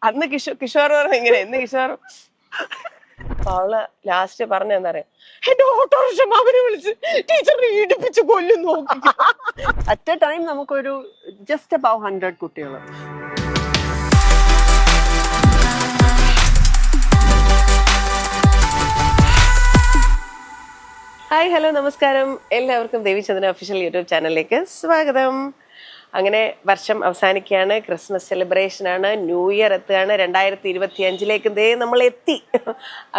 അന്ന് കിഷോർ പറഞ്ഞു ഇങ്ങനെ എന്ന് കിഷോർ അവള് ലാസ്റ്റ് പറഞ്ഞെന്താ പറയാ എന്റെ ഓട്ടോറിക്ഷ അവനെ വിളിച്ച് ടീച്ചറിനെ ഇടിപ്പിച്ച് കൊല്ലും നോക്കി. അറ്റ് എ ടൈം നമുക്കൊരു ജസ്റ്റ് അബവ് 100 കുട്ടികൾ. ഹായ് ഹലോ നമസ്കാരം, എല്ലാവർക്കും ദേവിചന്ദ്രൻ ഒഫീഷ്യൽ യൂട്യൂബ് ചാനലിലേക്ക് സ്വാഗതം. അങ്ങനെ വർഷം അവസാനിക്കുകയാണ്, ക്രിസ്മസ് സെലിബ്രേഷൻ ആണ്, ന്യൂ ഇയർ എത്തുകയാണ്, 2025 ദേ നമ്മൾ എത്തി.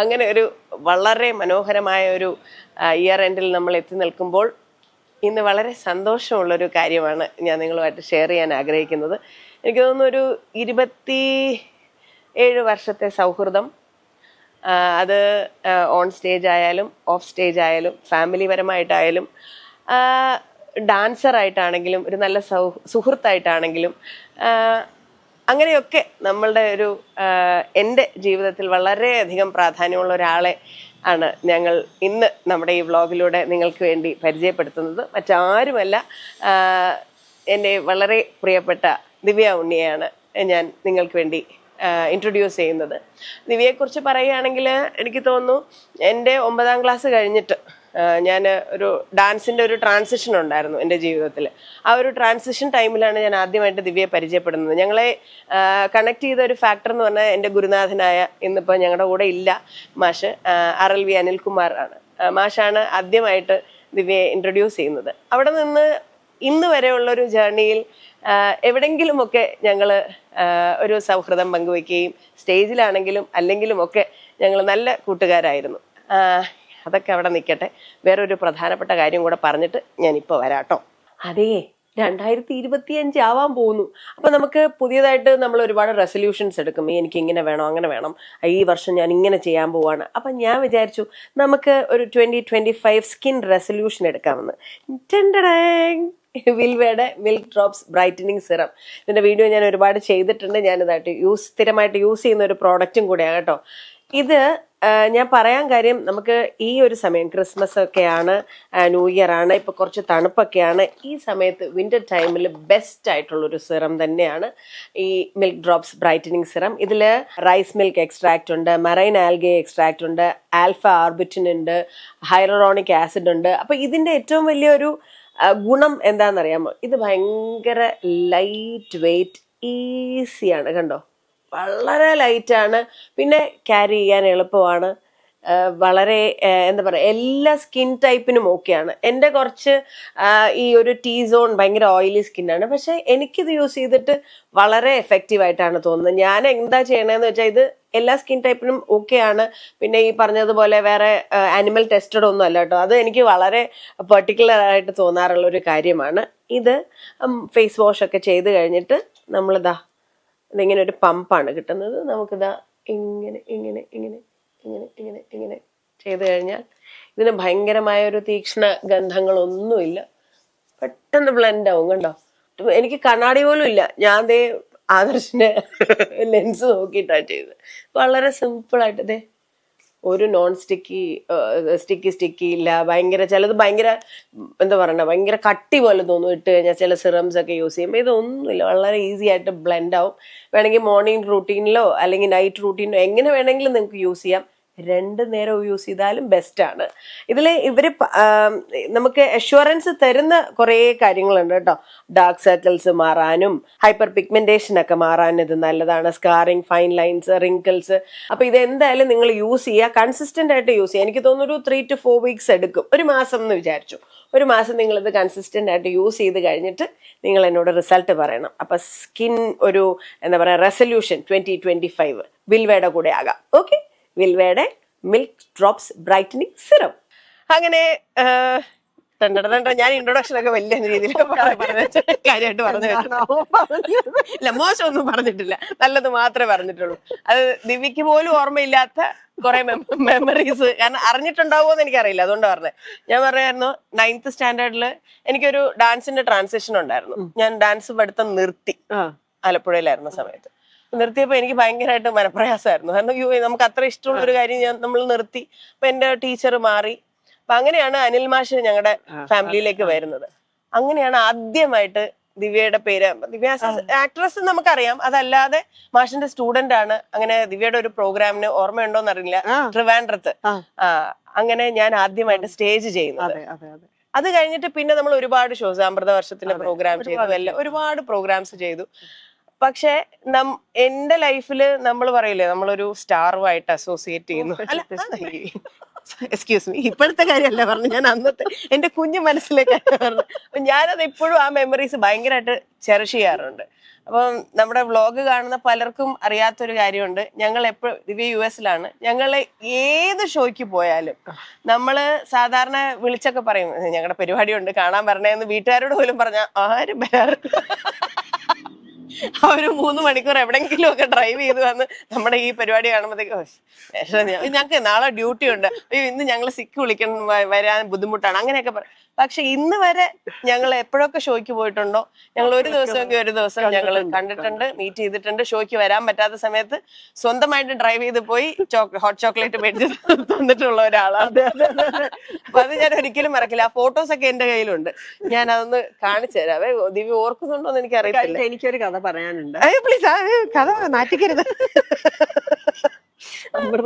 അങ്ങനെ ഒരു വളരെ മനോഹരമായ ഒരു ഇയർ എൻഡിൽ നമ്മൾ എത്തി നിൽക്കുമ്പോൾ ഇന്ന് വളരെ സന്തോഷമുള്ളൊരു കാര്യമാണ് ഞാൻ നിങ്ങളുമായിട്ട് ഷെയർ ചെയ്യാൻ ആഗ്രഹിക്കുന്നത്. എനിക്ക് തോന്നുന്നു ഒരു 27 വർഷത്തെ സൗഹൃദം, അത് ഓൺ സ്റ്റേജ് ആയാലും ഓഫ് സ്റ്റേജ് ആയാലും ഫാമിലി പരമായിട്ടായാലും ഡാൻസറായിട്ടാണെങ്കിലും ഒരു നല്ല സുഹൃത്തായിട്ടാണെങ്കിലും അങ്ങനെയൊക്കെ നമ്മളുടെ ഒരു എൻ്റെ ജീവിതത്തിൽ വളരെയധികം പ്രാധാന്യമുള്ള ഒരാളെ ആണ് ഞങ്ങൾ ഇന്ന് നമ്മുടെ ഈ വ്ളോഗിലൂടെ നിങ്ങൾക്ക് വേണ്ടി പരിചയപ്പെടുത്തുന്നത്. മറ്റാരുമല്ല, എൻ്റെ വളരെ പ്രിയപ്പെട്ട ദിവ്യ ഉണ്ണിയാണ് ഞാൻ നിങ്ങൾക്ക് വേണ്ടി ഇൻട്രൊഡ്യൂസ് ചെയ്യുന്നത്. ദിവ്യയെക്കുറിച്ച് പറയുകയാണെങ്കിൽ എനിക്ക് തോന്നുന്നു എൻ്റെ 9ാം ക്ലാസ് കഴിഞ്ഞിട്ട് ഞാൻ ഒരു ഡാൻസിൻ്റെ ഒരു ട്രാൻസിഷൻ ഉണ്ടായിരുന്നു എൻ്റെ ജീവിതത്തിൽ. ആ ഒരു ട്രാൻസിഷൻ ടൈമിലാണ് ഞാൻ ആദ്യമായിട്ട് ദിവ്യയെ പരിചയപ്പെടുന്നത്. ഞങ്ങളെ കണക്ട് ചെയ്ത ഒരു ഫാക്ടർ എന്ന് പറഞ്ഞാൽ എൻ്റെ ഗുരുനാഥനായ, ഇന്നിപ്പോൾ ഞങ്ങളുടെ കൂടെ ഇല്ല, മാഷ് RLV അനിൽകുമാർ ആണ്. മാഷാണ് ആദ്യമായിട്ട് ദിവ്യയെ ഇൻട്രൊഡ്യൂസ് ചെയ്യുന്നത്. അവിടെ നിന്ന് ഇന്ന് വരെയുള്ളൊരു ജേർണിയിൽ എവിടെങ്കിലുമൊക്കെ ഞങ്ങൾ ഒരു സൗഹൃദം പങ്കുവയ്ക്കുകയും സ്റ്റേജിലാണെങ്കിലും അല്ലെങ്കിലും ഒക്കെ ഞങ്ങൾ നല്ല കൂട്ടുകാരായിരുന്നു. അതൊക്കെ അവിടെ നിൽക്കട്ടെ. വേറൊരു പ്രധാനപ്പെട്ട കാര്യം കൂടെ പറഞ്ഞിട്ട് ഞാനിപ്പോൾ വരാട്ടോ. അതേ, 2025 ആവാൻ പോകുന്നു. അപ്പം നമുക്ക് പുതിയതായിട്ട് നമ്മൾ ഒരുപാട് റെസൊല്യൂഷൻസ് എടുക്കും. എനിക്ക് ഇങ്ങനെ വേണം, അങ്ങനെ വേണം, ഈ വർഷം ഞാൻ ഇങ്ങനെ ചെയ്യാൻ പോവാണ്. അപ്പം ഞാൻ വിചാരിച്ചു നമുക്ക് ഒരു 2025 സ്കിൻ റെസൊല്യൂഷൻ എടുക്കാമെന്ന്. വിൽവയുടെ മിൽക്ക് ഡ്രോപ്സ് ബ്രൈറ്റനിങ് സിറം. ഇതിൻ്റെ വീഡിയോ ഞാൻ ഒരുപാട് ചെയ്തിട്ടുണ്ട്. ഞാനിതായിട്ട് സ്ഥിരമായിട്ട് യൂസ് ചെയ്യുന്ന ഒരു പ്രോഡക്റ്റും കൂടെയാണ് കേട്ടോ. ഇത് ഞാൻ പറയാൻ കാര്യം, നമുക്ക് ഈ ഒരു സമയം ക്രിസ്മസ് ഒക്കെയാണ്, ന്യൂ ഇയർ ആണ്, ഇപ്പോൾ കുറച്ച് തണുപ്പൊക്കെയാണ്. ഈ സമയത്ത് വിൻ്റർ ടൈമിൽ ബെസ്റ്റ് ആയിട്ടുള്ളൊരു സിറം തന്നെയാണ് ഈ മിൽക്ക് ഡ്രോപ്സ് ബ്രൈറ്റനിങ് സിറം. ഇതിൽ റൈസ് മിൽക്ക് എക്സ്ട്രാക്റ്റ് ഉണ്ട്, മറൈൻ ആൽഗെ എക്സ്ട്രാക്റ്റ് ഉണ്ട്, ആൽഫ ആർബിറ്റിൻ ഉണ്ട്, ഹൈലറോണിക് ആസിഡ് ഉണ്ട്. അപ്പോൾ ഇതിൻ്റെ ഏറ്റവും വലിയൊരു ഗുണം എന്താണെന്നറിയാമോ? ഇത് ഭയങ്കര ലൈറ്റ് വെയ്റ്റ്, ഈസിയാണ്. കണ്ടോ, വളരെ ലൈറ്റാണ്, പിന്നെ ക്യാരി ചെയ്യാൻ എളുപ്പമാണ്, വളരെ എന്താ പറയുക, എല്ലാ സ്കിൻ ടൈപ്പിനും ഓക്കെയാണ്. എൻ്റെ കുറച്ച് ഈ ഒരു ടീ സോൺ ഭയങ്കര ഓയിലി സ്കിന്നാണ്, പക്ഷെ എനിക്കിത് യൂസ് ചെയ്തിട്ട് വളരെ എഫക്റ്റീവായിട്ടാണ് തോന്നുന്നത്. ഞാൻ എന്താ ചെയ്യണതെന്ന് വെച്ചാൽ ഇത് എല്ലാ സ്കിൻ ടൈപ്പിനും ഓക്കെയാണ്. പിന്നെ ഈ പറഞ്ഞതുപോലെ വേറെ ആനിമൽ ടെസ്റ്റഡ് ഒന്നും അല്ല കേട്ടോ, അത് എനിക്ക് വളരെ പെർട്ടിക്കുലർ ആയിട്ട് തോന്നാറുള്ള ഒരു കാര്യമാണ്. ഇത് ഫേസ് വാഷ് ഒക്കെ ചെയ്ത് കഴിഞ്ഞിട്ട് നമ്മളിതാ ഇതിങ്ങനെ ഒരു പമ്പാണ് കിട്ടുന്നത്. നമുക്കിതാ ഇങ്ങനെ ഇങ്ങനെ ഇങ്ങനെ ഇങ്ങനെ ഇങ്ങനെ ഇങ്ങനെ ചെയ്ത് കഴിഞ്ഞാൽ ഇതിന് ഭയങ്കരമായ ഒരു തീക്ഷ്ണ ഗന്ധങ്ങളൊന്നുമില്ല, പെട്ടെന്ന് ബ്ലെൻഡ് ആവും. കണ്ടോ, എനിക്ക് കണ്ണാടി പോലും ഇല്ല, ഞാൻ ദേ ആദർശിന്റെ ലെൻസ് നോക്കിയിട്ടാണ് ചെയ്തത്. വളരെ സിമ്പിളായിട്ട് ദേ ഒരു നോൺ സ്റ്റിക്കി ഇല്ല. ഭയങ്കര ചിലത് ഭയങ്കര എന്താ പറയണ, ഭയങ്കര കട്ടി പോലെ തോന്നും ഇട്ട് കഴിഞ്ഞാൽ ചില സിറംസ് ഒക്കെ യൂസ് ചെയ്യുമ്പോൾ. ഇതൊന്നുമില്ല, വളരെ ഈസി ആയിട്ട് ബ്ലെൻഡ് ആവും. വേണമെങ്കിൽ മോർണിംഗ് റൂട്ടീനിലോ അല്ലെങ്കിൽ നൈറ്റ് റൂട്ടീനിലോ എങ്ങനെ വേണമെങ്കിലും നിങ്ങൾക്ക് യൂസ് ചെയ്യാം. 2 നേരവും യൂസ് ചെയ്താലും ബെസ്റ്റാണ്. ഇതിൽ ഇവർ നമുക്ക് അഷ്വറൻസ് തരുന്ന കുറേ കാര്യങ്ങളുണ്ട് കേട്ടോ. ഡാർക്ക് സർക്കിൾസ് മാറാനും ഹൈപ്പർ പിഗ്മെന്റേഷൻ ഒക്കെ മാറാനും ഇത് നല്ലതാണ്. Scarring, fine lines, wrinkles. അപ്പോൾ ഇത് എന്തായാലും നിങ്ങൾ യൂസ് ചെയ്യുക, കൺസിസ്റ്റന്റ് ആയിട്ട് യൂസ് ചെയ്യുക. എനിക്ക് തോന്നുന്നു ഒരു 3 to 4 weeks എടുക്കും, ഒരു മാസം എന്ന് വിചാരിച്ചു. ഒരു മാസം നിങ്ങളിത് കൺസിസ്റ്റന്റ് ആയിട്ട് യൂസ് ചെയ്ത് കഴിഞ്ഞിട്ട് നിങ്ങൾ എന്നോട് റിസൾട്ട് പറയണം. അപ്പം സ്കിൻ ഒരു എന്താ പറയുക റെസൊല്യൂഷൻ 2025 വിൽവയുടെ കൂടെ ആകാം. ഓക്കെ, വിൽവയുടെ മിൽക്ക് ഡ്രോപ്സ് ബ്രൈറ്റനിങ് സിറം. അങ്ങനെ ഞാൻ ഇൻട്രൊഡക്ഷൻ ഒക്കെ വലിയ രീതിയിൽ കാര്യമായിട്ട് പറഞ്ഞു. ഇല്ല, മോശമൊന്നും പറഞ്ഞിട്ടില്ല, നല്ലത് മാത്രമേ പറഞ്ഞിട്ടുള്ളൂ. അത് ദിവ്യക്ക് പോലും ഓർമ്മയില്ലാത്ത കുറെ മെമ്മറീസ്, കാരണം അറിഞ്ഞിട്ടുണ്ടാവുമോന്ന് എനിക്കറിയില്ല, അതുകൊണ്ട് പറഞ്ഞത്. ഞാൻ പറയായിരുന്നു 9th സ്റ്റാൻഡേർഡിൽ എനിക്കൊരു ഡാൻസിന്റെ ട്രാൻസിഷൻ ഉണ്ടായിരുന്നു. ഞാൻ ഡാൻസ് പഠിത്തം നിർത്തി, ആലപ്പുഴയിലായിരുന്ന സമയത്ത്. നിർത്തിയപ്പോൾ എനിക്ക് ഭയങ്കരമായിട്ട് മനപ്രയാസമായിരുന്നു. കാരണം നമുക്ക് അത്ര ഇഷ്ടമുള്ള ഒരു കാര്യം നമ്മൾ നിർത്തി. അപ്പൊ എന്റെ ടീച്ചർ മാറി. അപ്പൊ അങ്ങനെയാണ് അനിൽ മാഷ് ഞങ്ങളുടെ ഫാമിലിയിലേക്ക് വരുന്നത്. അങ്ങനെയാണ് ആദ്യമായിട്ട് ദിവ്യയുടെ പേര്. ദിവ്യ ആക്ട്രസ് നമുക്കറിയാം, അതല്ലാതെ മാഷിന്റെ സ്റ്റുഡന്റ് ആണ്. അങ്ങനെ ദിവ്യയുടെ ഒരു പ്രോഗ്രാമിന് ഓർമ്മയുണ്ടോന്ന് അറിയില്ല, ട്രിവാൻഡ്രത്ത് അങ്ങനെ ഞാൻ ആദ്യമായിട്ട് സ്റ്റേജ് ചെയ്യുന്നത്. അത് കഴിഞ്ഞിട്ട് പിന്നെ നമ്മൾ ഒരുപാട് ഷോസ്, അമൃതവർഷത്തിന്റെ പ്രോഗ്രാം ചെയ്തു, ഒരുപാട് പ്രോഗ്രാംസ് ചെയ്തു. പക്ഷെ എന്റെ ലൈഫില് നമ്മൾ പറയില്ലേ, നമ്മളൊരു സ്റ്റാറുമായിട്ട് അസോസിയേറ്റ് ചെയ്യുന്നു. അല്ല, എക്സ്ക്യൂസ് മീ, ഇപ്പോഴത്തെ കാര്യമല്ല പറഞ്ഞു, ഞാൻ അന്നത്തെ എന്റെ കുഞ്ഞു മനസ്സിലേക്ക് പറഞ്ഞു. ഞാനത് ഇപ്പോഴും ആ മെമ്മറീസ് ഭയങ്കരമായിട്ട് ചെറിഷ് ചെയ്യാറുണ്ട്. അപ്പം നമ്മുടെ വ്ളോഗ് കാണുന്ന പലർക്കും അറിയാത്തൊരു കാര്യമുണ്ട്. ഞങ്ങൾ എപ്പോഴും ദിവ്യ US-ലാണ്. ഞങ്ങള് ഏത് ഷോയ്ക്ക് പോയാലും നമ്മള് സാധാരണ വിളിച്ചൊക്കെ പറയും, ഞങ്ങളുടെ പരിപാടിയുണ്ട് കാണാൻ വരണേന്ന് വീട്ടുകാരോട് പോലും പറഞ്ഞാൽ ആരും വരാറില്ല. ഒരു 3 മണിക്കൂർ എവിടെങ്കിലും ഒക്കെ ഡ്രൈവ് ചെയ്ത് വന്ന് നമ്മുടെ ഈ പരിപാടി കാണുമ്പോഴത്തേക്കും ഞങ്ങൾക്ക് നാളെ ഡ്യൂട്ടി ഉണ്ട്, അയ്യോ ഇന്ന് ഞങ്ങൾ സിക്ക് വിളിക്കണം, വരാൻ ബുദ്ധിമുട്ടാണ്, അങ്ങനെയൊക്കെ പറയും. പക്ഷെ ഇന്ന് വരെ ഞങ്ങൾ എപ്പോഴൊക്കെ ഷോയ്ക്ക് പോയിട്ടുണ്ടോ, ഞങ്ങൾ ഒരു ദിവസമെങ്കിൽ ഒരു ദിവസം ഞങ്ങൾ കണ്ടിട്ടുണ്ട്, മീറ്റ് ചെയ്തിട്ടുണ്ട്. ഷോയ്ക്ക് വരാൻ പറ്റാത്ത സമയത്ത് സ്വന്തമായിട്ട് ഡ്രൈവ് ചെയ്ത് പോയി ഹോട്ട് ചോക്ലേറ്റ് മേടിച്ച് തന്നിട്ടുള്ള ഒരാളാണ്. അപ്പൊ അത് ഞാൻ ഒരിക്കലും മറക്കില്ല. ആ ഫോട്ടോസ് ഒക്കെ എന്റെ കയ്യിലുണ്ട്, ഞാൻ അതൊന്ന് കാണിച്ചു തരാം. ദിവ്യ ഓർക്കുന്നുണ്ടോ എന്ന് എനിക്ക് അറിയില്ല. എനിക്കൊരു കഥ പറയാനുണ്ട്. പ്ലീസ്, കഥ നാറ്റിക്കരുത്.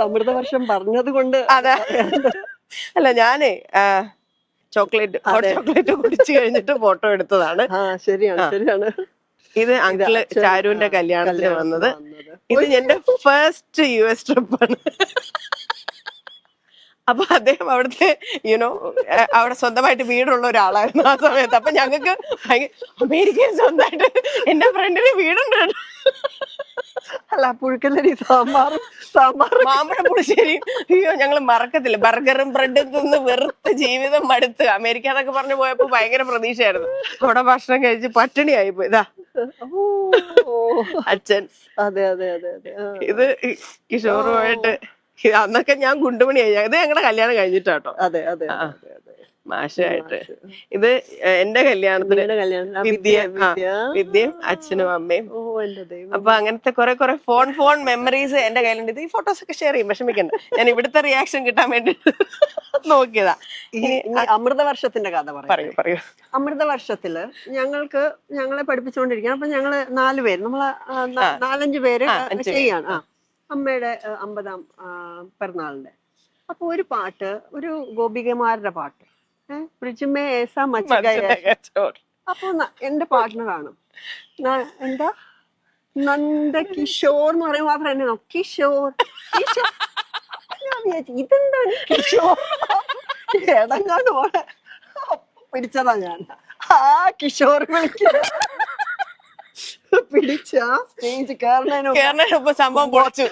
അമൃതവർഷം പറഞ്ഞത് കൊണ്ട്. അതെ, അല്ല ഞാനേ ഹോട്ട് ചോക്ലേറ്റ് കുടിച്ചു കഴിഞ്ഞിട്ട് ഫോട്ടോ എടുത്തതാണ്. ശരിയാണ്. ഇത് അങ്കിള് ചാരുവിന്റെ കല്യാണത്തിന് വന്നത്. ഇത് എന്റെ ഫസ്റ്റ് US ട്രിപ്പാണ്. അപ്പൊ അദ്ദേഹം അവിടുത്തെ അവിടെ സ്വന്തമായിട്ട് വീടുള്ള ഒരാളായിരുന്നു ആ സമയത്ത്. അപ്പൊ ഞങ്ങൾക്ക് അമേരിക്കയിൽ സ്വന്തമായിട്ട് എന്റെ ഫ്രണ്ടിന് വീടുണ്ട്. അല്ല, പുഴുക്കലരി സാമ്പാറും മാമ്പഴ പുളിശ്ശേരി. അയ്യോ, ഞങ്ങൾ മറക്കത്തില്ല. ബർഗറും ബ്രെഡും തിന്ന് വെറുത്ത ജീവിതം മടുത്ത് അമേരിക്ക എന്നൊക്കെ പറഞ്ഞു പോയപ്പോ ഭയങ്കര പ്രതീക്ഷയായിരുന്നു. അവിടെ ഭക്ഷണം കഴിച്ച് പട്ടിണിയായി പോയി. ഇതാ അച്ഛൻ. അതെ. ഇത് കിഷോറുമായിട്ട് അന്നൊക്കെ ഞാൻ ഗുണ്ടുമണിയായി. ഇത് ഞങ്ങളുടെ കല്യാണം കഴിഞ്ഞിട്ടാട്ടോ. അതെ. മാഷായിട്ട്. ഇത് എന്റെ കല്യാണത്തിന് വിദ്യയും അച്ഛനും അമ്മയും. അപ്പൊ അങ്ങനത്തെ കുറെ ഫോൺ മെമ്മറീസ് എന്റെ കയ്യിലുണ്ട്. ഇത് ഈ ഫോട്ടോസ് ഒക്കെ ഷെയർ ചെയ്യും, വിഷമിക്കണ്ട. ഞാൻ ഇവിടുത്തെ റിയാക്ഷൻ കിട്ടാൻ വേണ്ടി നോക്കിയതാ. അമൃതവർഷത്തിന്റെ കഥ പറയൂ. അമൃതവർഷത്തില് ഞങ്ങളെ പഠിപ്പിച്ചുകൊണ്ടിരിക്കുകയാണ്. അപ്പൊ ഞങ്ങള് 4 പേര്, നമ്മള് 4-5 പേര് ചെയ്യാണ്. അമ്മയുടെ 50ാം പിറന്നാളിന്റെ. അപ്പൊ ഒരു പാട്ട്, ഒരു ഗോപികമാരുടെ പാട്ട്, പ്രിജുമേ ഏസാ മച്ചഗയ. അപ്പൊ എന്റെ പാർട്ട്ണറാണ് എന്താ നന്ദ കിഷോർ എന്ന് പറയുമ്പോ മാത്രം എന്നെ കിഷോർ. ഞാൻ വിചാരിച്ചു ഇതെന്താ കിഷോർ, ഏതെങ്ങാണ്ട് പോലെ പിടിച്ചതാ ഞാൻ. ആ കിഷോർ വിളിക്കുക പിടിച്ച സ്റ്റേജ് കയറുന്നതിന് സംഭവം പൊളിച്ചു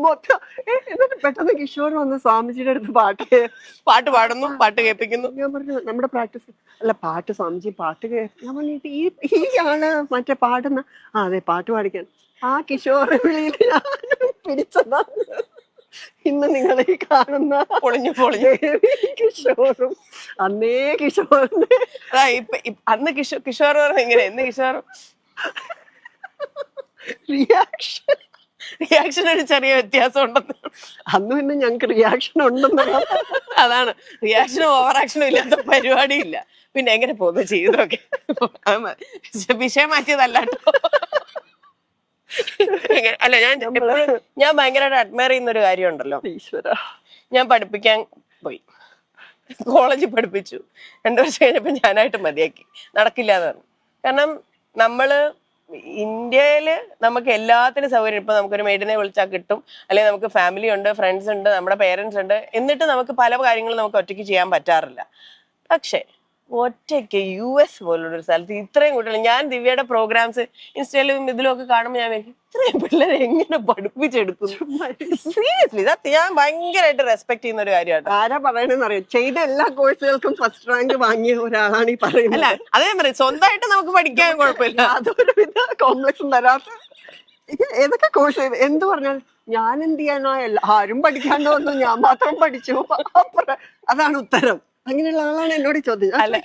മൊത്തം. എന്നിട്ട് പെട്ടെന്ന് കിഷോർ വന്ന് സ്വാമിജിയുടെ അടുത്ത് പാട്ട് പാടുന്നു, പാട്ട് കേൾപ്പിക്കുന്നു. ഞാൻ പറഞ്ഞു നമ്മുടെ പ്രാക്ടീസ് അല്ല, പാട്ട് സ്വാമിജി പാട്ട് ഞാൻ പറഞ്ഞിട്ട് ഈ ആള് മറ്റേ പാടുന്ന അതെ പാട്ട് പാടിക്കാൻ. ആ കിഷോർ വിളിയിൽ ഞാൻ പിടിച്ചതാ ഇന്ന് നിങ്ങളെ കാണുന്ന പൊളിഞ്ഞു കിഷോറും അന്നേ കിഷോറിന്റെ. അന്ന് കിഷോർ പറഞ്ഞ ഇങ്ങനെ, എന്ന് കിഷോർ റിയാക്ഷൻ ഒരു ചെറിയ വ്യത്യാസം ഉണ്ടെന്ന്. അന്ന് പിന്നെ ഞങ്ങക്ക് റിയാക്ഷൻ ഉണ്ടെന്ന്. അതാണ്, റിയാക്ഷനും ഓവർ ആക്ഷനും ഇല്ലാത്ത പരിപാടിയില്ല. പിന്നെ എങ്ങനെ പോകുന്നു ചെയ്തൊക്കെ. വിഷയം മാറ്റിയതല്ലാട്ടോ. അല്ല, ഞാൻ ഭയങ്കരമായിട്ട് അഡ്മയർ ചെയ്യുന്ന ഒരു കാര്യം ഉണ്ടല്ലോ. ഞാൻ പഠിപ്പിക്കാൻ പോയി, കോളേജിൽ പഠിപ്പിച്ചു. 2 വർഷം കഴിഞ്ഞപ്പോ ഞാനായിട്ട് മതിയാക്കി, നടക്കില്ല എന്ന് പറഞ്ഞു. കാരണം നമ്മള് ഇന്ത്യയില് നമുക്ക് എല്ലാത്തിനും സൗകര്യം. ഇപ്പൊ നമുക്കൊരു മെയ്ഡിനെ വിളിച്ചാൽ കിട്ടും, അല്ലെങ്കിൽ നമുക്ക് ഫാമിലി ഉണ്ട്, ഫ്രണ്ട്സ് ഉണ്ട്, നമ്മുടെ പേരൻസ് ഉണ്ട്. എന്നിട്ട് നമുക്ക് പല കാര്യങ്ങളും നമുക്ക് ഒറ്റയ്ക്ക് ചെയ്യാൻ പറ്റാറില്ല. പക്ഷെ ഒറ്റയ്ക്ക് US പോലുള്ളൊരു സ്ഥലത്ത് ഇത്രയും കുട്ടികൾ, ഞാൻ ദിവ്യയുടെ പ്രോഗ്രാംസ് ഇൻസ്റ്റയിലും ഇതിലൊക്കെ കാണുമ്പോൾ ഞാൻ ഇത്രയും പിള്ളേരെ എങ്ങനെ പഠിപ്പിച്ചെടുക്കുന്നു. സീരിയസ്ലി ഞാൻ ഭയങ്കരമായിട്ട് റെസ്പെക്ട് ചെയ്യുന്ന ഒരു കാര്യമാണ്. ആരാ പറയണെന്ന് അറിയാം, ചെയ്ത എല്ലാ കോഴ്സുകൾക്കും ഫസ്റ്റ് റാങ്ക് വാങ്ങിയ ഒരാളാണ് ഈ പറയുന്നത്. അല്ല, അതേ പറയും, സ്വന്തമായിട്ട് നമുക്ക് പഠിക്കാൻ കുഴപ്പമില്ല, അതൊരു വിധ കോംപ്ലക്സും തരാത്ത. ഏതൊക്കെ കോഴ്സ് എന്ത് പറഞ്ഞാൽ ഞാൻ എന്ത് ചെയ്യാനോ, ആരും പഠിക്കാണ്ട് വന്നു, ഞാൻ മാത്രം പഠിച്ചു. അതാണ് ഉത്തരം. അങ്ങനെയുള്ള ആളാണ് എന്നോട് ചോദിച്ചത്. അല്ല,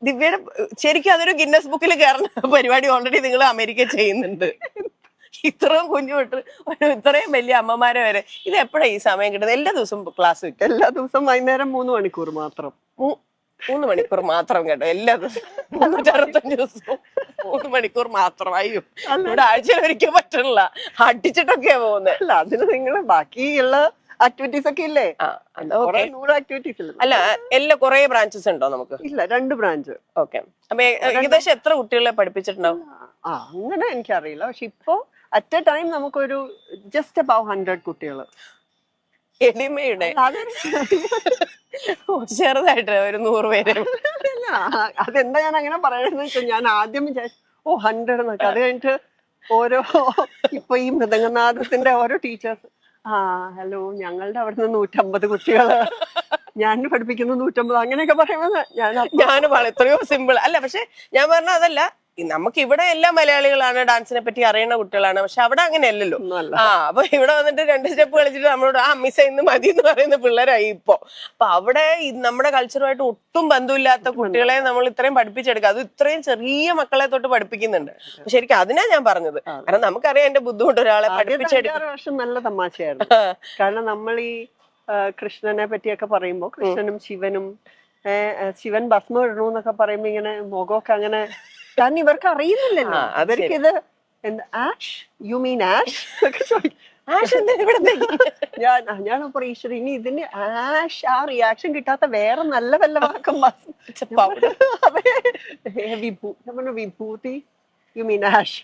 ദിവ്യയുടെ ശരിക്കും അതൊരു ഗിന്നസ് ബുക്കിൽ കയറുന്ന പരിപാടി ഓൾറെഡി നിങ്ങൾ അമേരിക്ക ചെയ്യുന്നുണ്ട്. ഇത്രയും കുഞ്ഞു തൊട്ട് ഇത്രയും വലിയ അമ്മമാരെ വരെ ഇത് എപ്പോഴാണ് ഈ സമയം കിട്ടുന്നത്? എല്ലാ ദിവസവും ക്ലാസ് വെക്കും. എല്ലാ ദിവസവും വൈകുന്നേരം 3 മണിക്കൂർ മാത്രം. 3 മണിക്കൂർ മാത്രം കേട്ടോ, എല്ലാ ദിവസവും 365 ദിവസവും 3 മണിക്കൂർ മാത്രം. അയ്യോ, ഇവിടെ ആഴ്ചയിൽ ഒരിക്കൽ പറ്റണില്ല, അടിച്ചിട്ടൊക്കെയാ പോകുന്നത്. അല്ല, അതിന് നിങ്ങൾ ബാക്കിയുള്ള ആക്ടിവിറ്റീസ് ഒക്കെ ഇല്ലേ? കുറെ 100 ആക്ടിവിറ്റീസ് ഇല്ല. അല്ല, എല്ലാ കുറെ ബ്രാഞ്ചസ് ഉണ്ടോ നമുക്ക്? ഇല്ല, 2 ബ്രാഞ്ച്. ഓക്കെ. അപ്പൊ ഏകദേശം എത്ര കുട്ടികളെ പഠിപ്പിച്ചിട്ടുണ്ടാവും? അങ്ങനെ എനിക്കറിയില്ല. പക്ഷെ ഇപ്പോ അറ്റ് എ ടൈം നമുക്കൊരു ജസ്റ്റ് അബൌവ് 100 കുട്ടികൾ. എളിമയുടെ ചെറുതായിട്ട് ഒരു 100 പേര്. അതെന്താ ഞാൻ അങ്ങനെ പറയണെന്ന് വെച്ചാൽ, ഞാൻ ആദ്യം വിചാരിച്ചു 100 എന്നൊക്കെ. അത് കഴിഞ്ഞിട്ട് ഓരോ ഇപ്പൊ ഈ മൃദംഗനാഥത്തിന്റെ ഓരോ ടീച്ചേഴ്സ്, ഹലോ, ഞങ്ങളുടെ അവിടുന്ന് 150 കുട്ടികള്, ഞാൻ പഠിപ്പിക്കുന്ന 150, അങ്ങനെയൊക്കെ പറയുന്നത് ഞാൻ എത്രയോ സിമ്പിൾ അല്ല. പക്ഷെ ഞാൻ പറഞ്ഞ അതല്ല, നമുക്ക് ഇവിടെ എല്ലാ മലയാളികളാണ്, ഡാൻസിനെ പറ്റി അറിയുന്ന കുട്ടികളാണ്. പക്ഷെ അവിടെ അങ്ങനെയല്ലല്ലോ. അപ്പൊ ഇവിടെ വന്നിട്ട് 2 സ്റ്റെപ്പ് കളിച്ചിട്ട് നമ്മളോട് മിസ് ഇന്ന് മതി എന്ന് പറയുന്ന പിള്ളേരായി ഇപ്പൊ. അപ്പൊ അവിടെ നമ്മുടെ കൾച്ചറുമായിട്ട് ഒട്ടും ബന്ധമില്ലാത്ത കുട്ടികളെ നമ്മൾ ഇത്രയും പഠിപ്പിച്ചെടുക്കുക, അത് ഇത്രയും ചെറിയ മക്കളെ തൊട്ട് പഠിപ്പിക്കുന്നുണ്ട്. ശരിക്കും അതിനാ ഞാൻ പറഞ്ഞത്. കാരണം നമുക്കറിയാം എന്റെ ബുദ്ധിമുട്ട് ഒരാളെ പഠിപ്പിച്ചെടുക്കാൻ. വർഷം നല്ല തമാശയായിരുന്നു. കാരണം നമ്മൾ ഈ കൃഷ്ണനെ പറ്റിയൊക്കെ പറയുമ്പോ, കൃഷ്ണനും ശിവനും, ശിവൻ ഭസ്മം ഇടണമെന്നൊക്കെ പറയുമ്പോ ഇങ്ങനെ മുഖമൊക്കെ അങ്ങനെ, കാരണം ഇവർക്ക് അറിയുന്നില്ലല്ലോ. അവർക്കിത് ആഷ്, യു മീൻ ആഷ് എന്നൊക്കെ ചോദിക്കും. ഞാനപ്പോ ഈശ്വരി, ഇനി ഇതിന് ആഷ് ആ റിയാക്ഷൻ കിട്ടാത്ത വേറെ നല്ല വല്ല വാക്കും വിഭൂതി, യു മീൻ ആഷ്,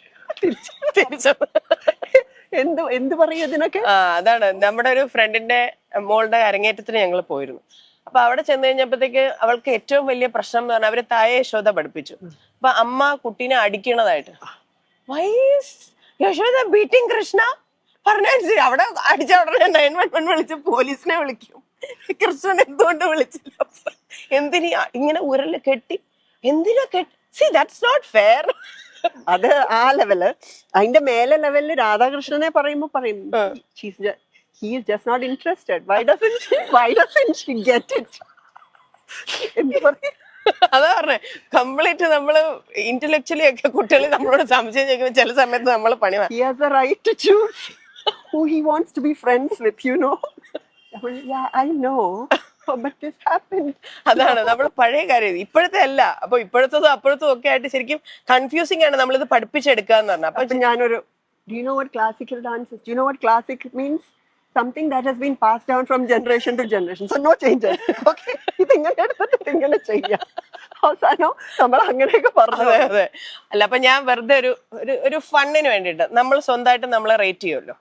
എന്ത് പറയും ഇതിനൊക്കെ. അതാണ് നമ്മുടെ ഒരു ഫ്രണ്ടിന്റെ മോളുടെ അരങ്ങേറ്റത്തിന് ഞങ്ങൾ പോയിരുന്നു. അപ്പൊ അവിടെ ചെന്ന് കഴിഞ്ഞപ്പോഴത്തേക്ക് അവൾക്ക് ഏറ്റവും വലിയ പ്രശ്നം എന്ന് പറഞ്ഞാൽ അവര് തായ യശോദ പഠിപ്പിച്ചു. അപ്പൊ അമ്മ കുട്ടീനെ അടിക്കണതായിട്ട്, യശോദ ബീറ്റിംഗ് കൃഷ്ണ പറഞ്ഞ അവിടെ അടിച്ച ഉടനെ 911 വിളിച്ച് പോലീസിനെ വിളിക്കും. കൃഷ്ണൻ എന്തുകൊണ്ട് വിളിച്ചില്ല? എന്തിനാ ഇങ്ങനെ ഉരല് കെട്ടി, എന്തിനാ കെട്ടി? See that's not fair. അത് ആ ലെവല്. അതിന്റെ മേലെ ലെവലില് രാധാകൃഷ്ണനെ പറയുമ്പോ പറയും, he is just not interested. Why doesn't she get it? അതാ പറഞ്ഞേ, കംപ്ലീറ്റ് നമ്മള് ഇന്റലക്ച്വലി ഒക്കെ കുട്ടികൾ നമ്മളോട് സംശയം ചോദിക്കുമ്പോൾ ചില സമയത്ത് നമ്മൾ പണി. He has a right to choose who he wants to be friends with, you know. Yeah, I know, but this happened. അതാണ് നമ്മൾ പഴയ കാര്യം, ഇപ്പോഴത്തെ അല്ല. അപ്പൊ ഇപ്പോഴത്തതും അപ്പോഴത്തും ഒക്കെ ആയിട്ട് ശരിക്കും കൺഫ്യൂസിംഗ് ആണ് നമ്മളിത് പഠിപ്പിച്ചെടുക്കാന്ന് പറഞ്ഞാൽ. അപ്പൊ ഞാനൊരു, do you know what classical dance is? Do you know what classic means? Something that has been passed down from generation to generation. So no changes. Okay, ഇതിങ്ങനെ എടുത്തിട്ട് ഇങ്ങനെ ചെയ്യാം. അവസാനം നമ്മൾ അങ്ങനെയൊക്കെ പറഞ്ഞു. അതെ. അല്ല, അപ്പൊ ഞാൻ വെറുതെ ഒരു ഫണ്ണിന് വേണ്ടിട്ട് നമ്മൾ സ്വന്തമായിട്ട് നമ്മളെ റേറ്റ് ചെയ്യുമല്ലോ.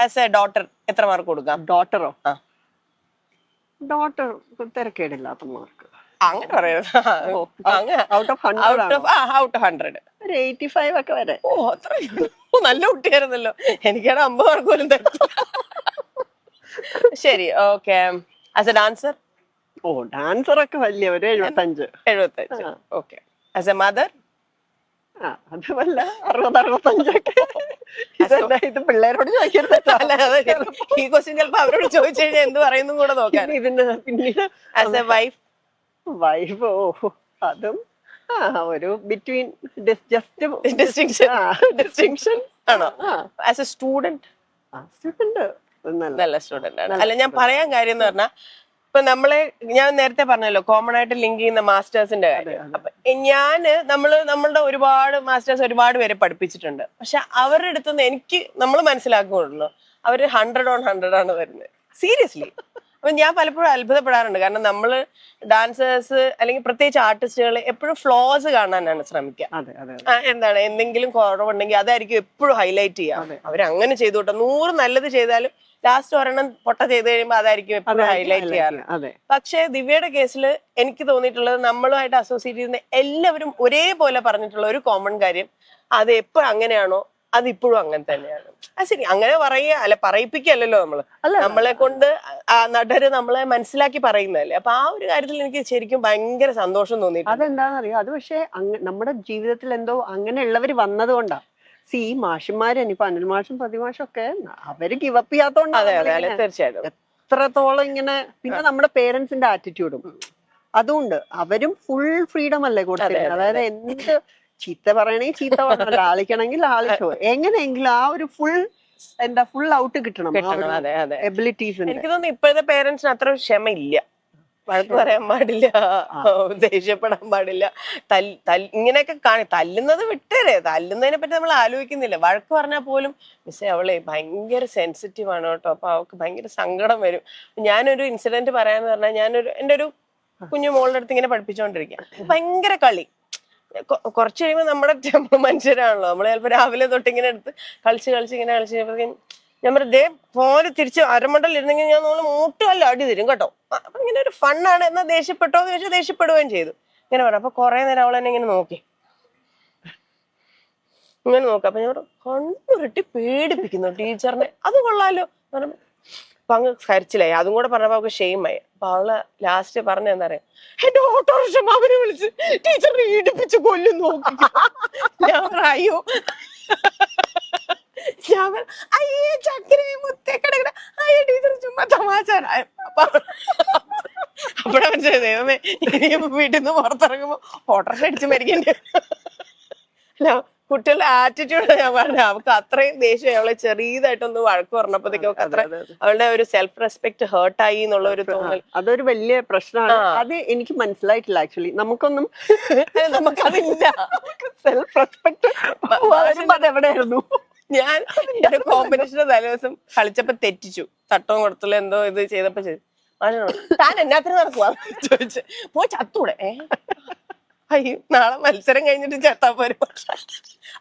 ആസ് എ ഡോട്ടർ എത്ര മാർക്ക് കൊടുക്കാം? ഡോട്ടറോ? ഡോട്ടർ തിരക്കേടില്ലാത്ത മാർക്ക്. അങ്ങനെ പറയരുത്. ഔട്ട് ഓഫ് 100 ഒരു 85 ഒക്കെ വരെ. ഓ, അത്ര നല്ല കുട്ടിയായിരുന്നല്ലോ. എനിക്കാണ് 50 മാർക്ക് പോലും തരും. ശരി, okay. As A dancer? Dancer ഒക്കെ വലിയ ഒരു 75. ഓക്കെ. As A mother? അത് വല്ല 60-65 ഒക്കെ. ഇത് പിള്ളേരോട് ചോദിക്കരുത്. ഈ ക്വസ്റ്റ്യൻ ചിലപ്പോ അവരോട് ചോദിച്ചു കഴിഞ്ഞാൽ എന്ത് പറയുന്നു കൂടെ നോക്കാം. പിന്നീട് ആസ് എ വൈഫ്? വൈഫ്, അതും ഒരു ബിറ്റ്വീൻ ഡിസ്റ്റിങ്ഷൻ ആണോ? As A student? നല്ല സ്റ്റുഡന്റ് ആണ്. അല്ല, ഞാൻ പറയാൻ കാര്യം എന്ന് പറഞ്ഞാൽ, ഇപ്പൊ ഞാൻ നേരത്തെ പറഞ്ഞല്ലോ കോമൺ ആയിട്ട് ലിങ്ക് ചെയ്യുന്ന മാസ്റ്റേഴ്സിന്റെ കാര്യം. അപ്പൊ നമ്മളുടെ ഒരുപാട് മാസ്റ്റേഴ്സ് ഒരുപാട് പേരെ പഠിപ്പിച്ചിട്ടുണ്ട്. പക്ഷെ അവരുടെ അടുത്തുനിന്ന് നമ്മൾ മനസ്സിലാക്കുന്നുള്ളൂ, അവര് 100 on 100 ആണ് വരുന്നത്. സീരിയസ്ലി. അപ്പൊ ഞാൻ പലപ്പോഴും അത്ഭുതപ്പെടാറുണ്ട്. കാരണം നമ്മള് ഡാൻസേഴ്സ് അല്ലെങ്കിൽ പ്രത്യേകിച്ച് ആർട്ടിസ്റ്റുകൾ എപ്പോഴും ഫ്ലോസ് കാണാനാണ് ശ്രമിക്കുക. എന്താണ്, എന്തെങ്കിലും കുറവുണ്ടെങ്കിൽ അതായിരിക്കും എപ്പോഴും ഹൈലൈറ്റ് ചെയ്യുക. അവരങ്ങനെ ചെയ്തോട്ടെ, 100 നല്ലത് ചെയ്താലും ലാസ്റ്റ് ഒരെണ്ണം പൊട്ട ചെയ്ത് കഴിയുമ്പോൾ അതായിരിക്കും എപ്പോഴും ഹൈലൈറ്റ് ചെയ്യാറ്. പക്ഷെ ദിവ്യയുടെ കേസിൽ എനിക്ക് തോന്നിയിട്ടുള്ളത്, നമ്മളുമായിട്ട് അസോസിയേറ്റ് ചെയ്യുന്ന എല്ലാവരും ഒരേപോലെ പറഞ്ഞിട്ടുള്ള ഒരു കോമൺ കാര്യം, അത് എപ്പോഴും അങ്ങനെയാണോ അതിപ്പോഴും അങ്ങനെ തന്നെയാണ്. ശരി, അങ്ങനെ പറയിപ്പിക്കല്ലോ നമ്മളെ കൊണ്ട് നടര് നമ്മളെ മനസ്സിലാക്കി പറയുന്നതല്ലേ. അപ്പൊ ആ ഒരു കാര്യത്തിൽ എനിക്ക് ശരിക്കും ഭയങ്കര സന്തോഷം തോന്നിയിട്ടുണ്ട്. അതെന്താണെന്നറിയോ, അത് പക്ഷെ നമ്മുടെ ജീവിതത്തിൽ എന്തോ അങ്ങനെയുള്ളവര് വന്നത് കൊണ്ടാ. ഈ മാഷന്മാര്, ഇനിയിപ്പോ അനിൽ മാഷും പ്രതിമാഷും ഒക്കെ അവര് ഗിവപ്പ് ചെയ്യാത്തോണ്ടാണ്. തീർച്ചയായിട്ടും. എത്രത്തോളം ഇങ്ങനെ. പിന്നെ നമ്മുടെ പേരൻസിന്റെ ആറ്റിറ്റ്യൂഡും അതുകൊണ്ട് അവരും ഫുൾ ഫ്രീഡം അല്ലേ കൊടുത്തിരുന്നത്. അതായത് എന്ത് ചീത്ത പറയണെങ്കിൽ ചീത്ത പറഞ്ഞ, ലാളിക്കണമെങ്കിൽ ലാളിച്ചോ, എങ്ങനെയെങ്കിലും ആ ഒരു ഫുൾ ഔട്ട് കിട്ടണം എബിലിറ്റീസ്. എനിക്ക് തോന്നുന്നു ഇപ്പോഴത്തെ പേരൻസിന് അത്ര ക്ഷമയില്ല. വഴക്ക് പറയാൻ പാടില്ല, ദേഷ്യപ്പെടാൻ പാടില്ല, ഇങ്ങനെയൊക്കെ തല്ലുന്നത് വിട്ടേരെ, തല്ലുന്നതിനെ പറ്റി നമ്മൾ ആലോചിക്കുന്നില്ല. വഴക്ക് പറഞ്ഞാൽ പോലും മിസ്സേ അവളെ ഭയങ്കര സെൻസിറ്റീവ് ആണ് കേട്ടോ, അപ്പൊ അവൾക്ക് ഭയങ്കര സങ്കടം വരും. ഞാനൊരു ഇൻസിഡന്റ് പറയാന്ന് പറഞ്ഞാൽ, എന്റെ ഒരു കുഞ്ഞു മോളുടെ അടുത്ത് ഇങ്ങനെ പഠിപ്പിച്ചുകൊണ്ടിരിക്കുക, ഭയങ്കര കളി. കുറച്ച് കഴിയുമ്പോൾ നമ്മുടെ മനുഷ്യരാണല്ലോ, നമ്മള് ചിലപ്പോ രാവിലെ തൊട്ട് ഇങ്ങനെ എടുത്ത് കളിച്ച് ഇങ്ങനെ കളിച്ച് ഞാൻ ദേ പോലെ തിരിച്ച് അരമണ്ടൽ ഇരുന്നെങ്കിൽ ഞാൻ നമ്മൾ മൂട്ടുമല്ല അടി തരും കേട്ടോ. അപ്പൊ ഇങ്ങനെ ഒരു ഫണ്ണാണ്. എന്നാ ദേഷ്യപ്പെട്ടോ എന്ന് ചോദിച്ചാൽ ദേഷ്യപ്പെടുകയും ചെയ്തു. ഇങ്ങനെ പറയാം. അപ്പൊ കുറെ നേരം അവൾ എന്നെ ഇങ്ങനെ നോക്കി, ഇങ്ങനെ നോക്കാം. അപ്പൊ ഞാൻ കണ്ണുരുട്ടി പേടിപ്പിക്കുന്നു ടീച്ചറിനെ. അത് കൊള്ളാലോ. അപ്പൊ അങ്ങ് കരച്ചിലായി. അതും കൂടെ പറഞ്ഞപ്പോ അവൾക്ക് ഷെയിമായി. അപ്പൊ അവള് ലാസ്റ്റ് പറഞ്ഞ എന്താ പറയാ, എന്റെ ഓട്ടോറിക്ഷ അവനെ വിളിച്ച് ടീച്ചറിനെ ഇടിപ്പിച്ച് കൊല്ലും നോക്കി. ഞാൻ പറയോ, അയ്യേ ചക്കര മുത്തേക്കട, അയ്യേ ടീച്ചർ ചുമ്മാ തമാശ. അപ്പഴാ മനസ്സിലായി, ദൈവമേ ഇനിയിപ്പോ വീട്ടിൽ നിന്ന് പുറത്തിറങ്ങുമ്പോ ഓട്ടോറിക്ഷ അടിച്ച് മരിക്കേണ്ടി അല്ല. കുട്ടികളുടെ ആറ്റിറ്റ്യൂഡ് ഞാൻ പറഞ്ഞ, അവൾക്ക് അത്രയും ദേഷ്യം. അവളെ ചെറിയതായിട്ടൊന്ന് വഴക്ക് പറഞ്ഞപ്പോഴത്തേക്കും അവൾക്ക് അത്ര അവളുടെ ഒരു സെൽഫ് റെസ്പെക്ട് ഹേർട്ടായി എന്നുള്ള ഒരു തോന്നൽ. അതൊരു വലിയ പ്രശ്നമാണ്. അത് എനിക്ക് മനസ്സിലായിട്ടില്ല ആക്ച്വലി. നമുക്കതില്ല. സെൽഫ് റെസ്പെക്ട് അതെവിടെയായിരുന്നു? ഞാൻ എന്റെ കോമ്പറ്റീഷന്റെ തലേദിവസം കളിച്ചപ്പോ തെറ്റിച്ചു, തട്ടവും കൊടുത്തില്ല, എന്തോ ഇത് ചെയ്തപ്പോ ചെയ്തു. താൻ എന്നാത്തിന് നടക്കുവാ ചോദിച്ചു. പോയി ചത്തൂടെ? അയ്യോ നാളെ മത്സരം കഴിഞ്ഞിട്ട് ചത്താ പോരും.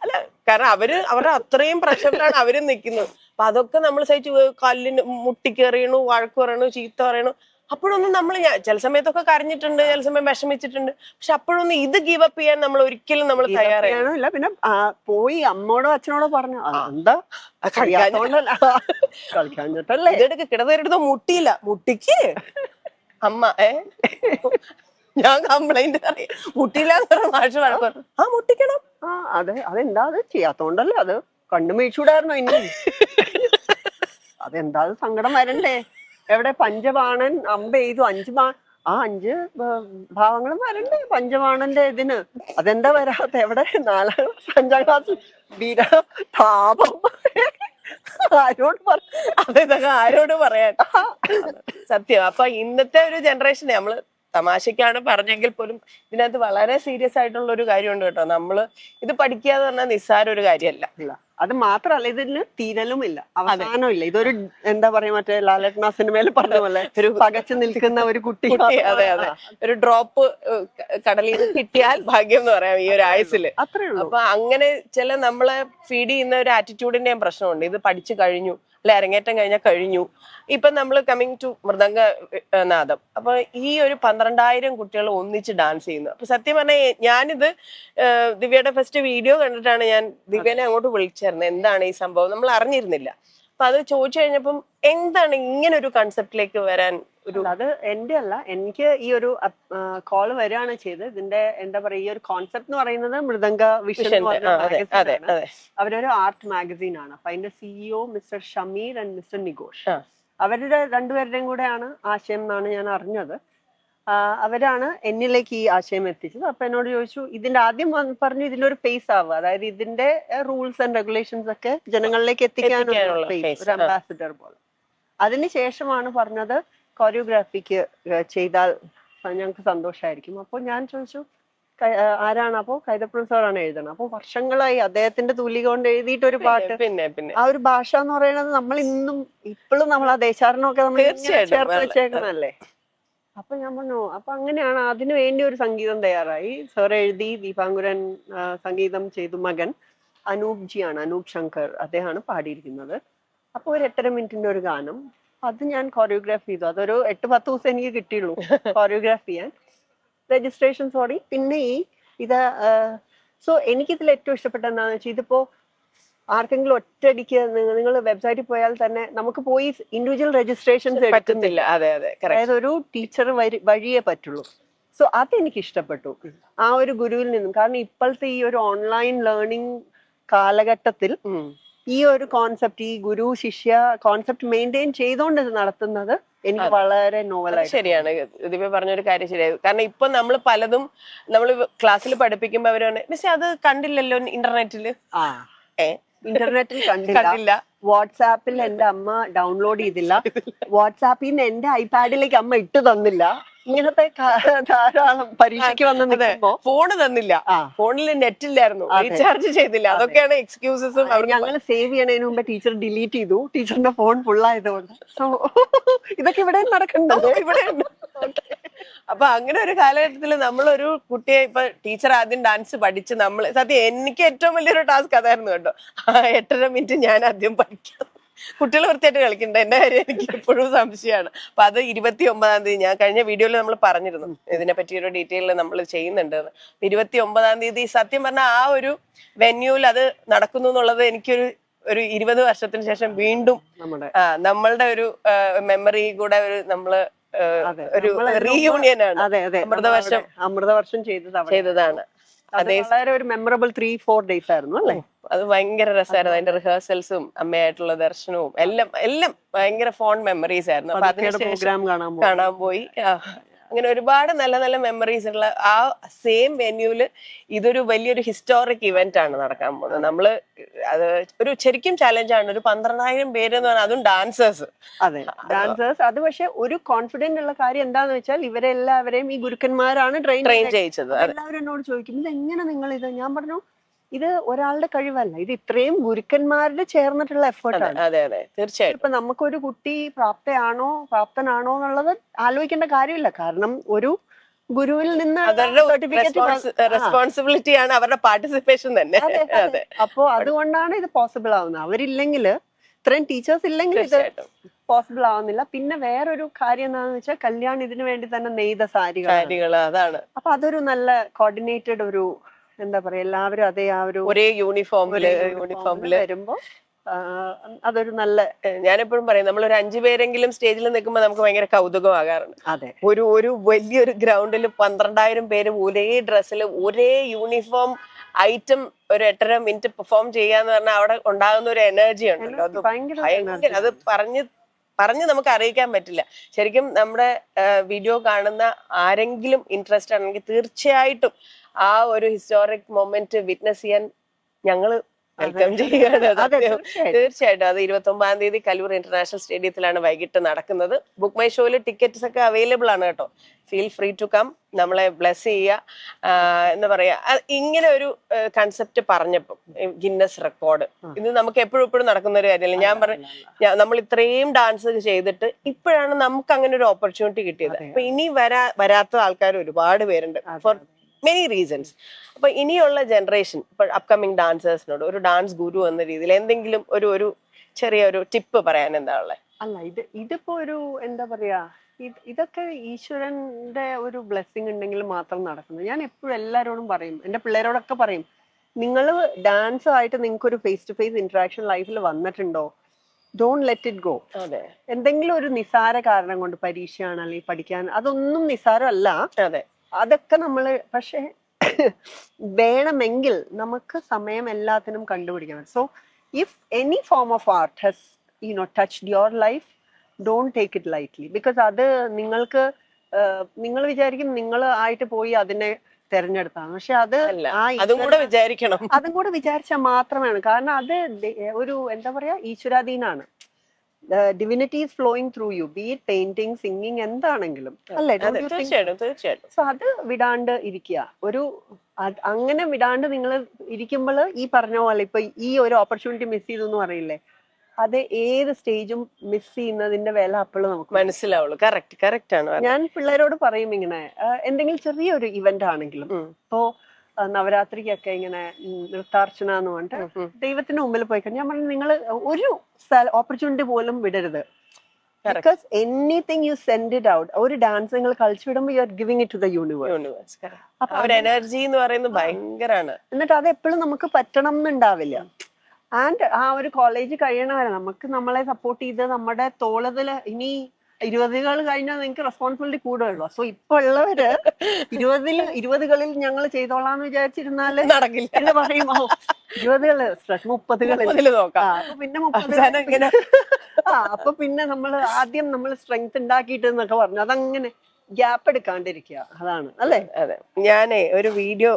അല്ല, കാരണം അവരുടെ അത്രയും പ്രഷറിലാണ് അവരും നിൽക്കുന്നത്. അപ്പൊ അതൊക്കെ നമ്മൾ സഹിച്ച് കല്ലിന് മുട്ടിക്കേറിയണു, വഴക്ക് പറയണു, ചീത്ത പറയണു. അപ്പോഴൊന്നും നമ്മൾ ചില സമയത്തൊക്കെ കരഞ്ഞിട്ടുണ്ട്, ചില സമയം വിഷമിച്ചിട്ടുണ്ട്. പക്ഷെ അപ്പോഴൊന്നും ഇത് ഗീവ് അപ്പ് ചെയ്യാൻ നമ്മൾ ഒരിക്കലും നമ്മൾ തയ്യാറായില്ല. പിന്നെ പോയി അമ്മോടോ അച്ഛനോടോ പറഞ്ഞു, എന്താ കളിക്കാഞ്ഞിട്ടല്ലേ? ഇതെടുക്ക് കിടന്നെടുത്തോ മുട്ടിയില്ല, മുട്ടിക്ക് അമ്മ ഞാൻ കംപ്ലൈന്റ് അറിയാം, മുട്ടിയില്ല മാഷ് വഴക്ക്. ആ മുട്ടിക്കണം. അതെന്താ അത് ചെയ്യാത്തോണ്ടല്ലേ? അത് കണ്ണു മേടിച്ചൂടായിരുന്നോ ഇനി? അതെന്താ സങ്കടം വരണ്ടേ? എവിടെ പഞ്ചബാണൻ അമ്പ ചെയ്തു, 5 ഭാവങ്ങളും വരണ്ടേ പഞ്ചബാണന്റെ ഇതിന്? അതെന്താ വരാത്ത? എവിടെ 4ാം ക്ലാസ് 5ാം ക്ലാസ് വീര താപം ആരോട് പറയാൻ? സത്യം. അപ്പൊ ഇന്നത്തെ ഒരു ജനറേഷനെ നമ്മള് തമാശക്കാണ് പറഞ്ഞെങ്കിൽ പോലും ഇതിനകത്ത് വളരെ സീരിയസ് ആയിട്ടുള്ള ഒരു കാര്യമുണ്ട് കേട്ടോ. നമ്മള് ഇത് പഠിക്കാന്ന് പറഞ്ഞാൽ നിസ്സാര ഒരു കാര്യമല്ല. അത് മാത്രല്ല, ഇതിന് തീരലുമില്ല, അവസാനവും ഇല്ല. ഇതൊരു എന്താ പറയാ, മറ്റേ ലാലേട്ടൻ സിനിമയിൽ പറഞ്ഞ പോലെ ഒരു പകച്ചു നിൽക്കുന്ന ഒരു കുട്ടി. അതെ, ഒരു ഡ്രോപ്പ് കടലിൽ നിന്ന് കിട്ടിയാൽ ഭാഗ്യം എന്ന് പറയാം ഈ ഒരു ആയുസില്. അത്രേ ഉള്ളൂ. അപ്പൊ അങ്ങനെ ചില നമ്മളെ ഫീഡ് ചെയ്യുന്ന ഒരു ആറ്റിറ്റ്യൂഡിന്റെയും പ്രശ്നമുണ്ട്. ഇത് പഠിച്ചു കഴിഞ്ഞു, അല്ലെ അരങ്ങേറ്റം കഴിഞ്ഞാൽ കഴിഞ്ഞു. ഇപ്പൊ നമ്മൾ കമ്മിങ് ടു മൃദംഗ നാദം. അപ്പൊ ഈ ഒരു 12,000 കുട്ടികൾ ഒന്നിച്ച് ഡാൻസ് ചെയ്യുന്നു. അപ്പൊ സത്യം പറഞ്ഞാൽ ഞാനിത് ദിവ്യയുടെ ഫസ്റ്റ് വീഡിയോ കണ്ടിട്ടാണ് ഞാൻ ദിവ്യനെ അങ്ങോട്ട് വിളിച്ചായിരുന്നത്. എന്താണ് ഈ സംഭവം നമ്മൾ അറിഞ്ഞിരുന്നില്ല. അപ്പൊ അത് ചോദിച്ചു കഴിഞ്ഞപ്പം എന്താണ് ഇങ്ങനെ ഒരു കൺസെപ്റ്റിലേക്ക് വരാൻ ഒരു? അത് എന്റെ അല്ല, എനിക്ക് ഈ ഒരു കോള് വരികയാണ് ചെയ്തത്. ഇതിന്റെ എന്താ പറയാ, ഈ ഒരു കോൺസെപ്റ്റ് എന്ന് പറയുന്നത് മൃദംഗ വിഷൻ. അവരൊരു ആർട്ട് മാഗസീൻ ആണ്. അപ്പൊ അതിന്റെ CEO mister Shameer and mister Nigosh, അവരുടെ രണ്ടുപേരുടെയും കൂടെയാണ് ആശയം എന്നാണ് ഞാൻ അറിഞ്ഞത്. അവരാണ് എന്നിലേക്ക് ഈ ആശയം എത്തിച്ചത്. അപ്പൊ എന്നോട് ചോദിച്ചു, ഇതിന്റെ ആദ്യം പറഞ്ഞു ഇതിലൊരു ഫേസ് ആവുക, അതായത് ഇതിന്റെ റൂൾസ് ആൻഡ് റെഗുലേഷൻസ് ഒക്കെ ജനങ്ങളിലേക്ക് എത്തിക്കാനുള്ള ഫേസ്, ഒരു അംബാസിഡർ പോലെ. അതിനുശേഷമാണ് പറഞ്ഞത് കൊറിയോഗ്രാഫിക്ക് ചെയ്താൽ ഞങ്ങൾക്ക് സന്തോഷമായിരിക്കും. അപ്പോൾ ഞാൻ ചോദിച്ചു ആരാണ്? അപ്പോ കൈതപ്പുറം സാറാണ് എഴുതണം. അപ്പൊ വർഷങ്ങളായി അദ്ദേഹത്തിന്റെ തൂലിക കൊണ്ട് എഴുതിയിട്ട് ഒരു പാട്ട്. പിന്നെ ആ ഒരു ഭാഷ എന്ന് പറയുന്നത് നമ്മൾ ഇന്നും ഇപ്പോഴും നമ്മൾ ആ ദേശാടനമൊക്കെ നമ്മൾ ചേർത്ത് വെച്ചേക്കുന്നല്ലേ. അപ്പൊ ഞാൻ പറഞ്ഞു, അപ്പൊ അങ്ങനെയാണ് അതിനു വേണ്ടി ഒരു സംഗീതം തയ്യാറായി. സാർ എഴുതി, ദീപാങ്കുരൻ സംഗീതം ചെയ്തു. മകൻ അനൂപ് ജിയാണ്, അനൂപ് ശങ്കർ, അദ്ദേഹമാണ് പാടിയിരിക്കുന്നത്. അപ്പൊ ഒരു 8.5 മിനിറ്റിന്റെ ഒരു ഗാനം, അത് ഞാൻ കൊറിയോഗ്രാഫ് ചെയ്തു. അതൊരു 8-10 ദിവസം എനിക്ക് കിട്ടിയുള്ളൂ കൊറിയോഗ്രാഫ് ചെയ്യാൻ. Registration sorry. പിന്നെ ഇത് സോ എനിക്കിതിൽ ഏറ്റവും ഇഷ്ടപ്പെട്ട എന്താണെന്ന് വെച്ചാൽ, ഇതിപ്പോ ആർക്കെങ്കിലും ഒറ്റയടിക്ക് നിങ്ങൾ വെബ്സൈറ്റിൽ പോയാൽ തന്നെ നമുക്ക് പോയി ഇൻഡിവിജ്വൽ രജിസ്ട്രേഷൻസ് എടുക്കുന്നില്ല. അതായത് ഒരു ടീച്ചർ വഴിയേ പറ്റുള്ളൂ. സോ അതെനിക്ക് ഇഷ്ടപ്പെട്ടു ആ ഒരു ഗുരുവിൽ നിന്നും. കാരണം ഇപ്പോഴത്തെ ഈ ഒരു ഓൺലൈൻ ലേണിംഗ് കാലഘട്ടത്തിൽ ഈ ഒരു കോൺസെപ്റ്റ്, ഈ ഗുരു ശിഷ്യ കോൺസെപ്റ്റ് മെയിൻറ്റെയിൻ ചെയ്തുകൊണ്ട് ഇത് നടത്തുന്നത് എനിക്ക് വളരെ നോവലായി. ശരിയാണ്, ദിവ്യ പറഞ്ഞൊരു കാര്യം ശരിയായി. കാരണം ഇപ്പൊ നമ്മൾ പലതും നമ്മൾ ക്ലാസ്സിൽ പഠിപ്പിക്കുമ്പോ അവര് മിസ് അത് കണ്ടില്ലല്ലോ ഇന്റർനെറ്റില്. ഇന്റർനെറ്റിൽ കണ്ടില്ല, വാട്സാപ്പിൽ എന്റെ അമ്മ ഡൗൺലോഡ് ചെയ്തില്ല, വാട്സാപ്പിൽ നിന്ന് എന്റെ ഐപാഡിലേക്ക് അമ്മ ഇട്ട് തന്നില്ല. ഇങ്ങനത്തെ ധാരാളം പരീക്ഷയ്ക്ക് വന്ന് നിൽക്കുമ്പോ ഫോണ് തന്നില്ല, ആ ഫോണിൽ നെറ്റ് ഇല്ലായിരുന്നു, റീചാർജ് ചെയ്തില്ല, അതൊക്കെയാണ് എക്സ്ക്യൂസസും. ഞങ്ങൾ സേവ് ചെയ്യണതിന് മുമ്പ് ടീച്ചർ ഡിലീറ്റ് ചെയ്തു, ടീച്ചറിന്റെ ഫോൺ ഫുള്ളായതുകൊണ്ട്. സോ ഇതൊക്കെ ഇവിടെ നടക്കുന്നുണ്ട്, ഇവിടെ ഉണ്ട്. അപ്പൊ അങ്ങനെ ഒരു കാലഘട്ടത്തിൽ നമ്മളൊരു കുട്ടിയെ ഇപ്പൊ ടീച്ചർ ആദ്യം ഡാൻസ് പഠിച്ച് നമ്മള് സത്യം എനിക്ക് ഏറ്റവും വലിയൊരു ടാസ്ക് അതായിരുന്നു കേട്ടോ. 8.5 മിനിറ്റ് ഞാൻ ആദ്യം പഠിക്കാം. കുട്ടികൾ വൃത്തിയായിട്ട് കളിക്കണ്ട, എന്റെ കാര്യം എനിക്ക് എപ്പോഴും സംശയമാണ്. അപ്പൊ അത് 29-ാം തീയതി ഞാൻ കഴിഞ്ഞ വീഡിയോയിൽ നമ്മൾ പറഞ്ഞിരുന്നു ഇതിനെ പറ്റിയൊരു ഡീറ്റെയിൽ നമ്മൾ ചെയ്യുന്നുണ്ട്. 29-ാം തീയതി സത്യം പറഞ്ഞാൽ ആ ഒരു വെന്യൂവിൽ അത് നടക്കുന്നു എന്നുള്ളത് എനിക്കൊരു 20 വർഷത്തിന് ശേഷം വീണ്ടും നമ്മളുടെ ഒരു മെമ്മറി കൂടെ ഒരു നമ്മള് ഒരു റീയൂണിയൻ ആണ്. അമൃതവർഷം ചെയ്തതാണ്. അതേ ഒരു മെമ്മറബിൾ 3-4 ഡേയ്സ് ആയിരുന്നു അല്ലേ. അത് ഭയങ്കര രസമായിരുന്നു. അതിന്റെ റിഹേഴ്സൽസും അമ്മയായിട്ടുള്ള ദർശനവും എല്ലാം ഭയങ്കര ഫോണ്ട് മെമ്മറീസ് ആയിരുന്നു. അപ്പൊ പ്രോഗ്രാം കാണാൻ പോയി. അങ്ങനെ ഒരുപാട് നല്ല നല്ല മെമ്മറീസ് ഉള്ള ആ സെയിം വെന്യൂല് ഇതൊരു വലിയൊരു ഹിസ്റ്റോറിക് ഇവന്റ് ആണ് നടക്കാൻ പോകുന്നത്. നമ്മള് അത് ഒരു ശരിക്കും ചാലഞ്ചാണ്. ഒരു 12,000 പേര് എന്ന് പറഞ്ഞാൽ അതും ഡാൻസേഴ്സ്. അതെ, ഡാൻസേഴ്സ്. അത് പക്ഷെ ഒരു കോൺഫിഡന്റ് ഉള്ള കാര്യം എന്താന്ന് വെച്ചാൽ ഇവരെല്ലാവരെയും ഈ ഗുരുക്കന്മാരാണ് ട്രെയിൻ ചെയ്യിച്ചത്. എല്ലാവരും എന്നോട് ചോദിക്കും ഇത് എങ്ങനെ നിങ്ങൾ ഇത്, ഞാൻ പറഞ്ഞു ഇത് ഒരാളുടെ കഴിവല്ല, ഇത് ഇത്രയും ഗുരുക്കന്മാരുടെ ചേർന്നിട്ടുള്ള എഫേർട്ടാണ്. അതെ അതെ തീർച്ചയായിട്ടും. ഇപ്പൊ നമുക്കൊരു കുട്ടി പ്രാപ്തനാണോ എന്നുള്ളത് ആലോചിക്കേണ്ട കാര്യമില്ല. കാരണം ഒരു ഗുരുവിൽ നിന്ന് റെസ്പോൺസിബിലിറ്റി ആണ് അവരുടെ പാർട്ടിസിപ്പേഷൻ തന്നെ. അപ്പോ അതുകൊണ്ടാണ് ഇത് പോസിബിൾ ആവുന്നത്. അവരില്ലെങ്കിൽ, ഇത്രയും ടീച്ചേഴ്സ് ഇല്ലെങ്കിൽ ഇത് പോസിബിൾ ആവുന്നില്ല. പിന്നെ വേറൊരു കാര്യം എന്താണെന്ന് വെച്ചാൽ കല്യാൺ ഇതിനു വേണ്ടി തന്നെ നെയ്ത സാരികൾ. അതാണ്. അപ്പൊ അതൊരു നല്ല കോർഡിനേറ്റഡ് ഒരു എന്താ പറയാ, എല്ലാവരും അതേ ആ ഒരു ഒരേ യൂണിഫോമില് വരുമ്പോ അതൊരു നല്ല, ഞാനെപ്പോഴും പറയും നമ്മൾ ഒരു 5 പേരെങ്കിലും സ്റ്റേജിൽ നിൽക്കുമ്പോൾ നമുക്ക് ഭയങ്കര കൗതുകമാകാറുണ്ട്. അതെ, ഒരു വലിയൊരു ഗ്രൗണ്ടിൽ 12,000 പേര് ഒരേ ഡ്രസ്സിൽ ഒരേ യൂണിഫോം ഐറ്റം ഒരു 8.5 മിനിറ്റ് പെർഫോം ചെയ്യാന്ന് പറഞ്ഞാൽ അവിടെ ഉണ്ടാകുന്ന ഒരു എനർജി ഉണ്ടല്ലോ, അത് ഭയങ്കര, അത് പറഞ്ഞ് നമുക്ക് അറിയിക്കാൻ പറ്റില്ല. ശരിക്കും നമ്മുടെ വീഡിയോ കാണുന്ന ആരെങ്കിലും ഇൻട്രസ്റ്റ് ആണെങ്കിൽ തീർച്ചയായിട്ടും ആ ഒരു ഹിസ്റ്റോറിക് മൊമെന്റ് വിറ്റ്നസ് ചെയ്യാൻ ഞങ്ങള് വെൽക്കം ചെയ്യുകയാണ്. തീർച്ചയായിട്ടും. അത് 29-ാം തീയതി കലൂർ ഇന്റർനാഷണൽ സ്റ്റേഡിയത്തിലാണ് വൈകിട്ട് നടക്കുന്നത്. ബുക്ക് മൈ ഷോയില് ടിക്കറ്റ്സ് ഒക്കെ അവൈലബിൾ ആണ് കേട്ടോ. Feel free to come. നമ്മളെ ബ്ലെസ് ചെയ്യുക. എന്താ പറയാ, ഇങ്ങനെ ഒരു കൺസെപ്റ്റ് പറഞ്ഞപ്പം ഗിന്നസ് റെക്കോർഡ് ഇത് നമുക്ക് എപ്പോഴും നടക്കുന്ന ഒരു കാര്യമല്ല. ഞാൻ പറഞ്ഞു നമ്മൾ ഇത്രയും ഡാൻസ് ചെയ്തിട്ട് ഇപ്പോഴാണ് നമുക്ക് അങ്ങനെ ഒരു ഓപ്പർച്യൂണിറ്റി കിട്ടിയത്. അപ്പൊ ഇനി വരാത്ത ആൾക്കാർ ഒരുപാട് പേരുണ്ട് ഫോർ മെനി റീസൺസ്. അപ്പൊ ഇനിയുള്ള ജനറേഷൻ, ഇപ്പൊ അപ്കമിങ് ഡാൻസേഴ്സിനോട് ഒരു ഡാൻസ് ഗുരു എന്ന രീതിയിൽ എന്തെങ്കിലും ഒരു ചെറിയൊരു ടിപ്പ് പറയാൻ എന്താ ഉള്ളത്? അല്ല, ഇതിപ്പോ ഒരു എന്താ പറയാ, ഇതൊക്കെ ഈശ്വരന്റെ ഒരു ബ്ലെസ്സിങ് ഉണ്ടെങ്കിൽ മാത്രം നടക്കുന്നത്. ഞാൻ എപ്പോഴും എല്ലാരോടും പറയും, എന്റെ പിള്ളേരോടൊക്കെ പറയും, നിങ്ങൾ ഡാൻസ് ആയിട്ട് നിങ്ങൾക്ക് ഒരു ഫേസ് ടു ഫേസ് ഇന്ററാക്ഷൻ ലൈഫിൽ വന്നിട്ടുണ്ടോ, ഡോണ്ട് ലെറ്റ് ഇറ്റ് ഗോ. എന്തെങ്കിലും ഒരു നിസാര കാരണം കൊണ്ട്, പരീക്ഷയാണ് അല്ലെങ്കിൽ പഠിക്കാൻ, അതൊന്നും നിസാരമല്ല. അതെ, അതൊക്കെ നമ്മള് പക്ഷെ വേണമെങ്കിൽ നമുക്ക് സമയം എല്ലാത്തിനും കണ്ടുപിടിക്കണം. So if any form of art has touched your life, don't take it lightly. Because അത് നിങ്ങൾ വിചാരിക്കും നിങ്ങൾ ആയിട്ട് പോയി അതിനെ തെരഞ്ഞെടുത്താണ്, പക്ഷെ അത് അതും കൂടെ വിചാരിച്ചാൽ മാത്രമാണ്. കാരണം അത് ഒരു എന്താ പറയാ, ഈശ്വരാധീനാണ്. divinity is flowing through you, be it painting, singing, എന്താണെങ്കിലും അല്ലേ. സോ അത് വിടാണ്ട് ഇരിക്കുക. അങ്ങനെ വിടാണ്ട് നിങ്ങൾ ഇരിക്കുമ്പോൾ ഈ പറഞ്ഞ പോലെ ഇപ്പൊ ഈ ഒരു ഓപ്പർച്യൂണിറ്റി മിസ് ചെയ്തു എന്ന് പറയില്ലേ, അത് ഏത് സ്റ്റേജും മിസ് ചെയ്യുന്നതിന്റെ വില അപ്പോഴും നമുക്ക് മനസ്സിലാവുള്ളൂ. കറക്റ്റ് ആണ്. ഞാൻ പിള്ളേരോട് പറയും, ഇങ്ങനെ എന്തെങ്കിലും ചെറിയൊരു ഇവന്റ് ആണെങ്കിലും, ഇപ്പോ നവരാത്രിക്കൊക്കെ ഇങ്ങനെ നൃത്താർച്ചന എന്ന് പറഞ്ഞിട്ട് ദൈവത്തിന്റെ മുമ്പിൽ പോയി കഴിഞ്ഞാൽ ഞാൻ പറഞ്ഞു, നിങ്ങൾ ഒരു ഓപ്പർച്യൂണിറ്റി പോലും വിടരുത്. Because anything you send it out. ഒരു ഡാൻസ് നിങ്ങൾ കളിച്ചു വിടുമ്പോൾ you are giving it to the universe. അപ്പൊ എനർജി എന്ന് പറയുന്നത് ഭയങ്കരമാണ്. എന്നിട്ട് അത് എപ്പോഴും നമുക്ക് പറ്റണം എന്നുണ്ടാവില്ല. ആൻഡ് ആ ഒരു കോളേജ് കഴിയണവരെ നമുക്ക് നമ്മളെ സപ്പോർട്ട് ചെയ്ത് നമ്മുടെ തോളത്തില്, ഇനി 20കൾ കഴിഞ്ഞാൽ നിങ്ങൾക്ക് റെസ്പോൺസിബിലിറ്റി കൂടുതലുള്ളൂ. സോ ഇപ്പൊ ഉള്ളവര് 20കളിൽ ഞങ്ങൾ ചെയ്തോളാന്ന് വിചാരിച്ചിരുന്നാല് നടക്കില്ല എന്ന് പറയും. 20കള് സ്ട്രെസ് 30കളിൽ നോക്കാം. അപ്പൊ പിന്നെ 30 അപ്പൊ പിന്നെ ആദ്യം നമ്മൾ സ്ട്രെങ്ത് ഉണ്ടാക്കിയിട്ട് എന്നൊക്കെ പറഞ്ഞു, അതങ്ങനെ ഗ്യാപ്പ് എടുക്കാണ്ടിരിക്കുക. അതാണ് അല്ലേ. അതെ, ഞാനേ ഒരു വീഡിയോ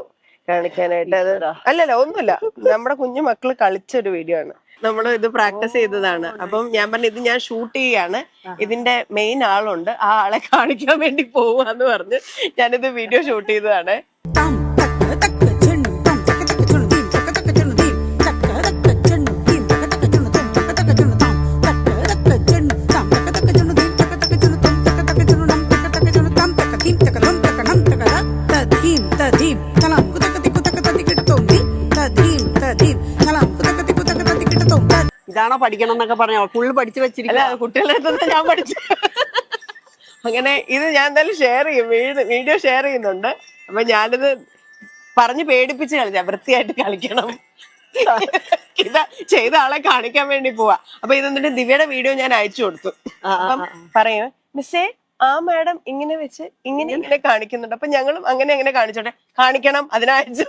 കാണിക്കാനായിട്ട്, അത് അല്ലല്ല ഒന്നുമില്ല, നമ്മുടെ കുഞ്ഞു മക്കള് കളിച്ചൊരു വീഡിയോ ആണ്. നമ്മൾ ഇത് പ്രാക്ടീസ് ചെയ്തതാണ്. അപ്പം ഞാൻ പറഞ്ഞു ഇത് ഞാൻ ഷൂട്ട് ചെയ്യാണ്, ഇതിന്റെ മെയിൻ ആളുണ്ട്, ആ ആളെ കാണിക്കാൻ വേണ്ടി പോവാന്ന് പറഞ്ഞ് ഞാനിത് വീഡിയോ ഷൂട്ട് ചെയ്തതാണ്. ഇതാണോ പഠിക്കണം എന്നൊക്കെ പറഞ്ഞോ? ഫുള്ള് പഠിച്ചു വെച്ചിരിക്കില്ല, കുട്ടികളുടെ അടുത്ത് ഞാൻ പഠിച്ചു. അങ്ങനെ ഇത് ഞാൻ എന്തായാലും ഷെയർ ചെയ്യും, വീഡിയോ ഷെയർ ചെയ്യുന്നുണ്ട്. അപ്പൊ ഞാനിത് പറഞ്ഞ് പേടിപ്പിച്ച് കളിച്ച വൃത്തിയായിട്ട് കളിക്കണം, ഇത് ചെയ്ത ആളെ കാണിക്കാൻ വേണ്ടി പോവാ. അപ്പൊ ഇതെന്നിട്ട് ദിവ്യയുടെ വീഡിയോ ഞാൻ അയച്ചു കൊടുത്തു. അപ്പം പറയൂ മിസ്സേ ആ മാഡം ഇങ്ങനെ വെച്ച് ഇങ്ങനെ കാണിക്കുന്നുണ്ട്, അപ്പൊ ഞങ്ങളും അങ്ങനെ കാണിച്ചോട്ടെ, കാണിക്കണം അതിനയച്ചു.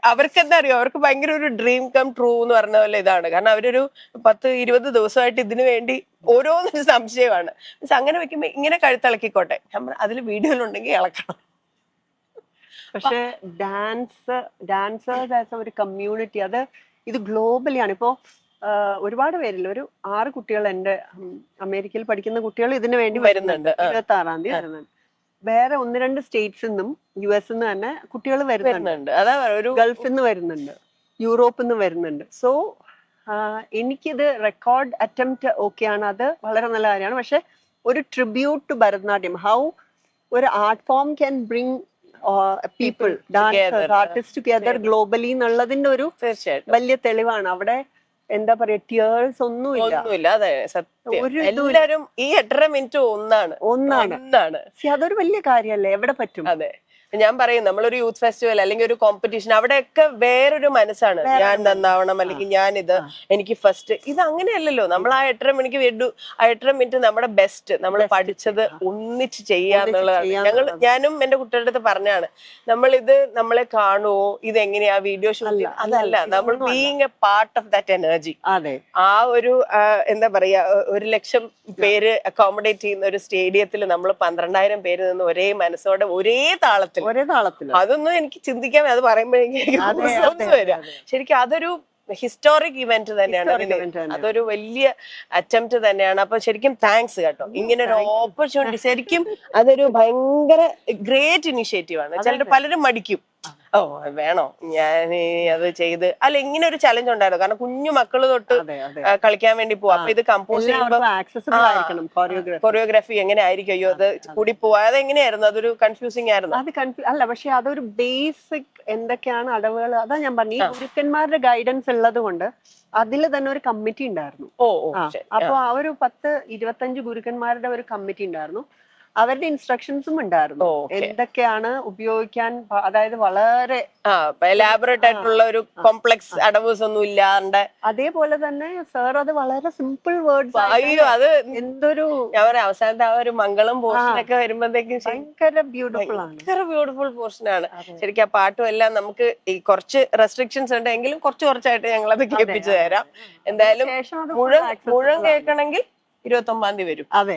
അവർക്ക് എന്താ അറിയോ, അവർക്ക് ഭയങ്കര ഒരു ഡ്രീം കം ട്രൂ എന്ന് പറഞ്ഞ പോലെ ഇതാണ്. കാരണം അവരൊരു 10-20 ദിവസമായിട്ട് ഇതിനു വേണ്ടി ഓരോന്നൊരു സംശയമാണ്. മീൻസ് അങ്ങനെ വെക്കുമ്പോ ഇങ്ങനെ കഴുത്തിളക്കിക്കോട്ടെ, നമ്മൾ അതിൽ വീഡിയോയിലുണ്ടെങ്കിൽ ഇളക്കണം. പക്ഷെ ഡാൻസേഴ്സ് ആസ് ഒരു കമ്മ്യൂണിറ്റി, അത് ഇത് ഗ്ലോബലി ആണ്. ഇപ്പോ ഒരുപാട് പേരില്ല, ഒരു 6 കുട്ടികൾ എന്റെ അമേരിക്കയിൽ പഠിക്കുന്ന കുട്ടികൾ ഇതിനു വേണ്ടി വരുന്നുണ്ട്. 26-ാം തീയതി വരുന്നുണ്ട്. വേറെ 1-2 സ്റ്റേറ്റ്സിൽ നിന്നും US നിന്ന് തന്നെ കുട്ടികൾ വരുന്നുണ്ട്, ഗൾഫിൽ നിന്ന് വരുന്നുണ്ട്, യൂറോപ്പിൽ നിന്ന് വരുന്നുണ്ട്. സോ എനിക്കിത് റെക്കോർഡ് അറ്റംപ്റ്റ് ഓക്കെയാണ്, അത് വളരെ നല്ല കാര്യമാണ്. പക്ഷെ ഒരു ട്രിബ്യൂട്ട് ടു ഭരതനാട്യം, ഹൗ ഒരു art form can bring people, dancers, artist together globally എന്നുള്ളതിന്റെ ഒരു വലിയ തെളിവാണ്. അവിടെ എന്താ പറയാ, ടിയേഴ്സ് ഒന്നുമില്ല. അതെ സത്യം, എല്ലാരും ഈ 8.5 മിനിറ്റ് ഒന്നാണ്. അതൊരു വലിയ കാര്യല്ലേ, എവിടെ പറ്റും. അതെ, ഞാൻ പറയും നമ്മളൊരു യൂത്ത് ഫെസ്റ്റിവൽ അല്ലെങ്കിൽ ഒരു കോമ്പറ്റീഷൻ, അവിടെയൊക്കെ വേറൊരു മനസ്സാണ്, ഞാൻ നന്നാവണം അല്ലെങ്കിൽ ഞാനിത് എനിക്ക് ഫസ്റ്റ്. ഇത് അങ്ങനെയല്ലല്ലോ, നമ്മൾ ആ 8.5 മിനിറ്റ് നമ്മുടെ ബെസ്റ്റ്, നമ്മൾ പഠിച്ചത് ഒന്നിച്ച് ചെയ്യാന്നുള്ളതാണ്. ഞാനും എന്റെ കുട്ടികളുടെ അടുത്ത് പറഞ്ഞാണ്, നമ്മളിത് നമ്മളെ കാണുവോ, ഇത് എങ്ങനെയാ വീഡിയോ ഷൂട്ട്, അതല്ല, നമ്മൾ being A part of that energy. ആ ഒരു എന്താ പറയാ, 1 ലക്ഷം പേര് അക്കോമഡേറ്റ് ചെയ്യുന്ന ഒരു സ്റ്റേഡിയത്തിൽ നമ്മൾ 12,000 പേര് നിന്ന് ഒരേ മനസ്സോടെ ഒരേ താളത്തിൽ, അതൊന്നും എനിക്ക് ചിന്തിക്കാൻ, അത് പറയുമ്പോഴേക്കും വരാം. ശരിക്കും അതൊരു ഹിസ്റ്റോറിക് ഇവന്റ് തന്നെയാണ്, അതൊരു വലിയ അറ്റംപ്റ്റ് തന്നെയാണ്. അപ്പൊ ശരിക്കും താങ്ക്സ് കേട്ടോ, ഇങ്ങനെ ഒരു ഓപ്പർച്യൂണിറ്റി. ശരിക്കും അതൊരു ഭയങ്കര ഗ്രേറ്റ് ഇനിഷ്യേറ്റീവ് ആണ്. ചിലർ പലരും മടിക്കും, ഓ വേണോ ഞാൻ അത് ചെയ്ത്, അല്ല ഇങ്ങനെ ഒരു ചലഞ്ച് ഉണ്ടായിരുന്നു. കാരണം കുഞ്ഞു മക്കള് തൊട്ട് കളിക്കാൻ വേണ്ടി പോവാ. അപ്പൊ ഇത് കമ്പോസ് ചെയ്യുമ്പോ കൊറിയോഗ്രാഫി എങ്ങനെ ആയിരിക്കും, അയ്യോ അത് കൂടി പോവാ, അതെങ്ങനെയായിരുന്നു, അതൊരു കൺഫ്യൂസിങ് ആയിരുന്നു. അല്ല, പക്ഷെ അതൊരു ബേസിക് എന്തൊക്കെയാണ് അടവുകൾ, അതാ ഞാൻ പറഞ്ഞു. ഈ ഗുരുക്കന്മാരുടെ ഗൈഡൻസ് ഉള്ളത് കൊണ്ട് അതിൽ തന്നെ ഒരു കമ്മിറ്റി ഉണ്ടായിരുന്നു. അപ്പൊ ആ ഒരു 10-25 ഗുരുക്കന്മാരുടെ ഒരു കമ്മിറ്റി ഉണ്ടായിരുന്നു. അവരുടെ ഇൻസ്ട്രക്ഷൻസും ഉണ്ടായിരുന്നു, എന്തൊക്കെയാണ് ഉപയോഗിക്കാൻ. അതായത് വളരെ എലാബറേറ്റ് ആയിട്ടുള്ള ഒരു കോംപ്ലക്സ് അടവേഴ്സ് ഒന്നും ഇല്ലാണ്ട്. അതേപോലെ തന്നെ സാർ അത് വളരെ സിമ്പിൾ വേർഡ്സ്. അയ്യോ അത് എന്തൊരു അവസാനത്തെ ആ ഒരു മംഗളം പോർഷൻ ഒക്കെ വരുമ്പോഴത്തേക്കും ഭയങ്കര ബ്യൂട്ടിഫുൾ ആണ്, ഭയങ്കര ബ്യൂട്ടിഫുൾ പോർഷൻ ആണ്. ശരിക്കും ആ പാട്ടും എല്ലാം നമുക്ക് ഈ കുറച്ച് റെസ്ട്രിക്ഷൻസ് ഉണ്ട്, എങ്കിലും കുറച്ചായിട്ട് ഞങ്ങൾ അത് കേൾപ്പിച്ചു തരാം. എന്തായാലും മുഴുവൻ കേൾക്കണമെങ്കിൽ 29-ാം തീയതി വരും. അതെ,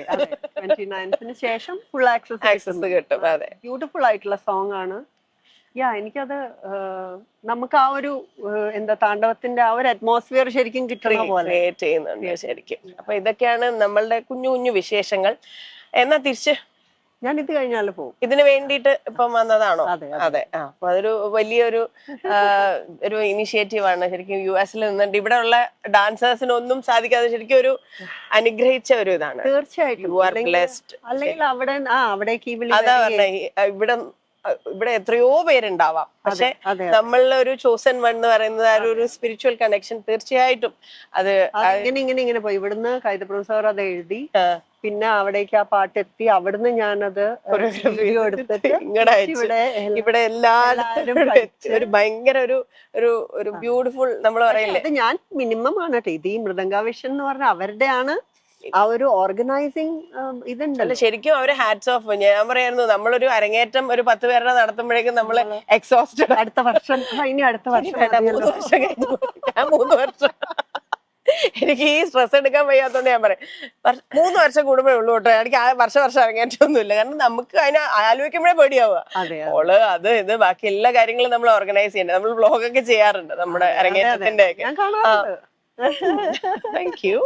29th ശേഷം ഫുൾ ആക്സസ് കിട്ടും. അതെ, ബ്യൂട്ടിഫുൾ ആയിട്ടുള്ള സോങ് ആണ്. എനിക്കത് നമുക്ക് ആ ഒരു എന്താ താണ്ഡവത്തിന്റെ ആ ഒരു അറ്റ്മോസ്ഫിയർ ശരിക്കും കിട്ടുന്ന പോലെ ക്രിയേറ്റ് ചെയ്യുന്നുണ്ട് ശരിക്കും. അപ്പൊ ഇതൊക്കെയാണ് നമ്മളുടെ കുഞ്ഞു വിശേഷങ്ങൾ. എന്നാ തിരിച്ച് ഞാൻ ഇത് കഴിഞ്ഞാല് പോകും. ഇതിന് വേണ്ടിയിട്ട് ഇപ്പം വന്നതാണോ? അതെ. അപ്പൊ അതൊരു വലിയൊരു ഒരു ഇനിഷ്യേറ്റീവ് ആണ് ശരിക്കും. US നിന്നിട്ട് ഇവിടെ ഉള്ള ഡാൻസേഴ്സിനൊന്നും സാധിക്കാതെ ശരിക്കും ഒരു അനുഗ്രഹിച്ച ഒരു ഇതാണ്. തീർച്ചയായിട്ടും. You are blessed. അല്ലെങ്കിൽ അവിടേക്ക് അതാ പറഞ്ഞ ഇവിടെ എത്രയോ പേരുണ്ടാവാം, പക്ഷെ നമ്മളുടെ ഒരു ചോസൻ വൺ എന്ന് പറയുന്നത് ആ ഒരു സ്പിരിച്വൽ കണക്ഷൻ തീർച്ചയായിട്ടും അത് ഇങ്ങനെ പോയി. ഇവിടുന്ന് കൈതപ്രം സാർ അത് എഴുതി, പിന്നെ അവിടേക്ക് ആ പാട്ടെത്തി, അവിടുന്ന് ഞാനത് വീഡിയോ എടുത്തിട്ട് ഇവിടെ എല്ലാവരും ഒരു ഭയങ്കര ഒരു ബ്യൂട്ടിഫുൾ നമ്മൾ പറയില്ലേ. ഞാൻ മിനിമം ആണ് കേട്ടോ. ഇത് ഈ മൃദംഗാവിഷൻ എന്ന് പറഞ്ഞാൽ അവരുടെ ആണ് ആ ഒരു ഓർഗനൈസിങ് ഇതുണ്ടല്ലോ. ശരിക്കും അവര് ഹാറ്റ്സ് ഓഫ്. ഞാൻ പറയായിരുന്നു, നമ്മളൊരു അരങ്ങേറ്റം ഒരു 10 പേരുടെ നടത്തുമ്പോഴേക്കും നമ്മള് എക്സോസ്റ്റഡ്. അടുത്ത വർഷം 3 വർഷം ഞാൻ 3 വർഷം എനിക്ക് ഈ സ്ട്രെസ് എടുക്കാൻ വയ്യാത്തോണ്ട് ഞാൻ പറയും 3 വർഷം കൂടുമ്പോഴേ ഉള്ളൂ കേട്ടോ. എനിക്ക് വർഷം അരങ്ങേറ്റമൊന്നുമില്ല. കാരണം നമുക്ക് അതിനെ ആലോചിക്കുമ്പോഴേ പേടിയാവുക. ഓള് അത് ഇത് ബാക്കി എല്ലാ കാര്യങ്ങളും നമ്മൾ ഓർഗനൈസ് ചെയ്യണ്ടേ. നമ്മൾ വ്ലോഗൊക്കെ ചെയ്യാറുണ്ട് നമ്മുടെ അരങ്ങേറ്റത്തിന്റെ ഒക്കെ. Thank you.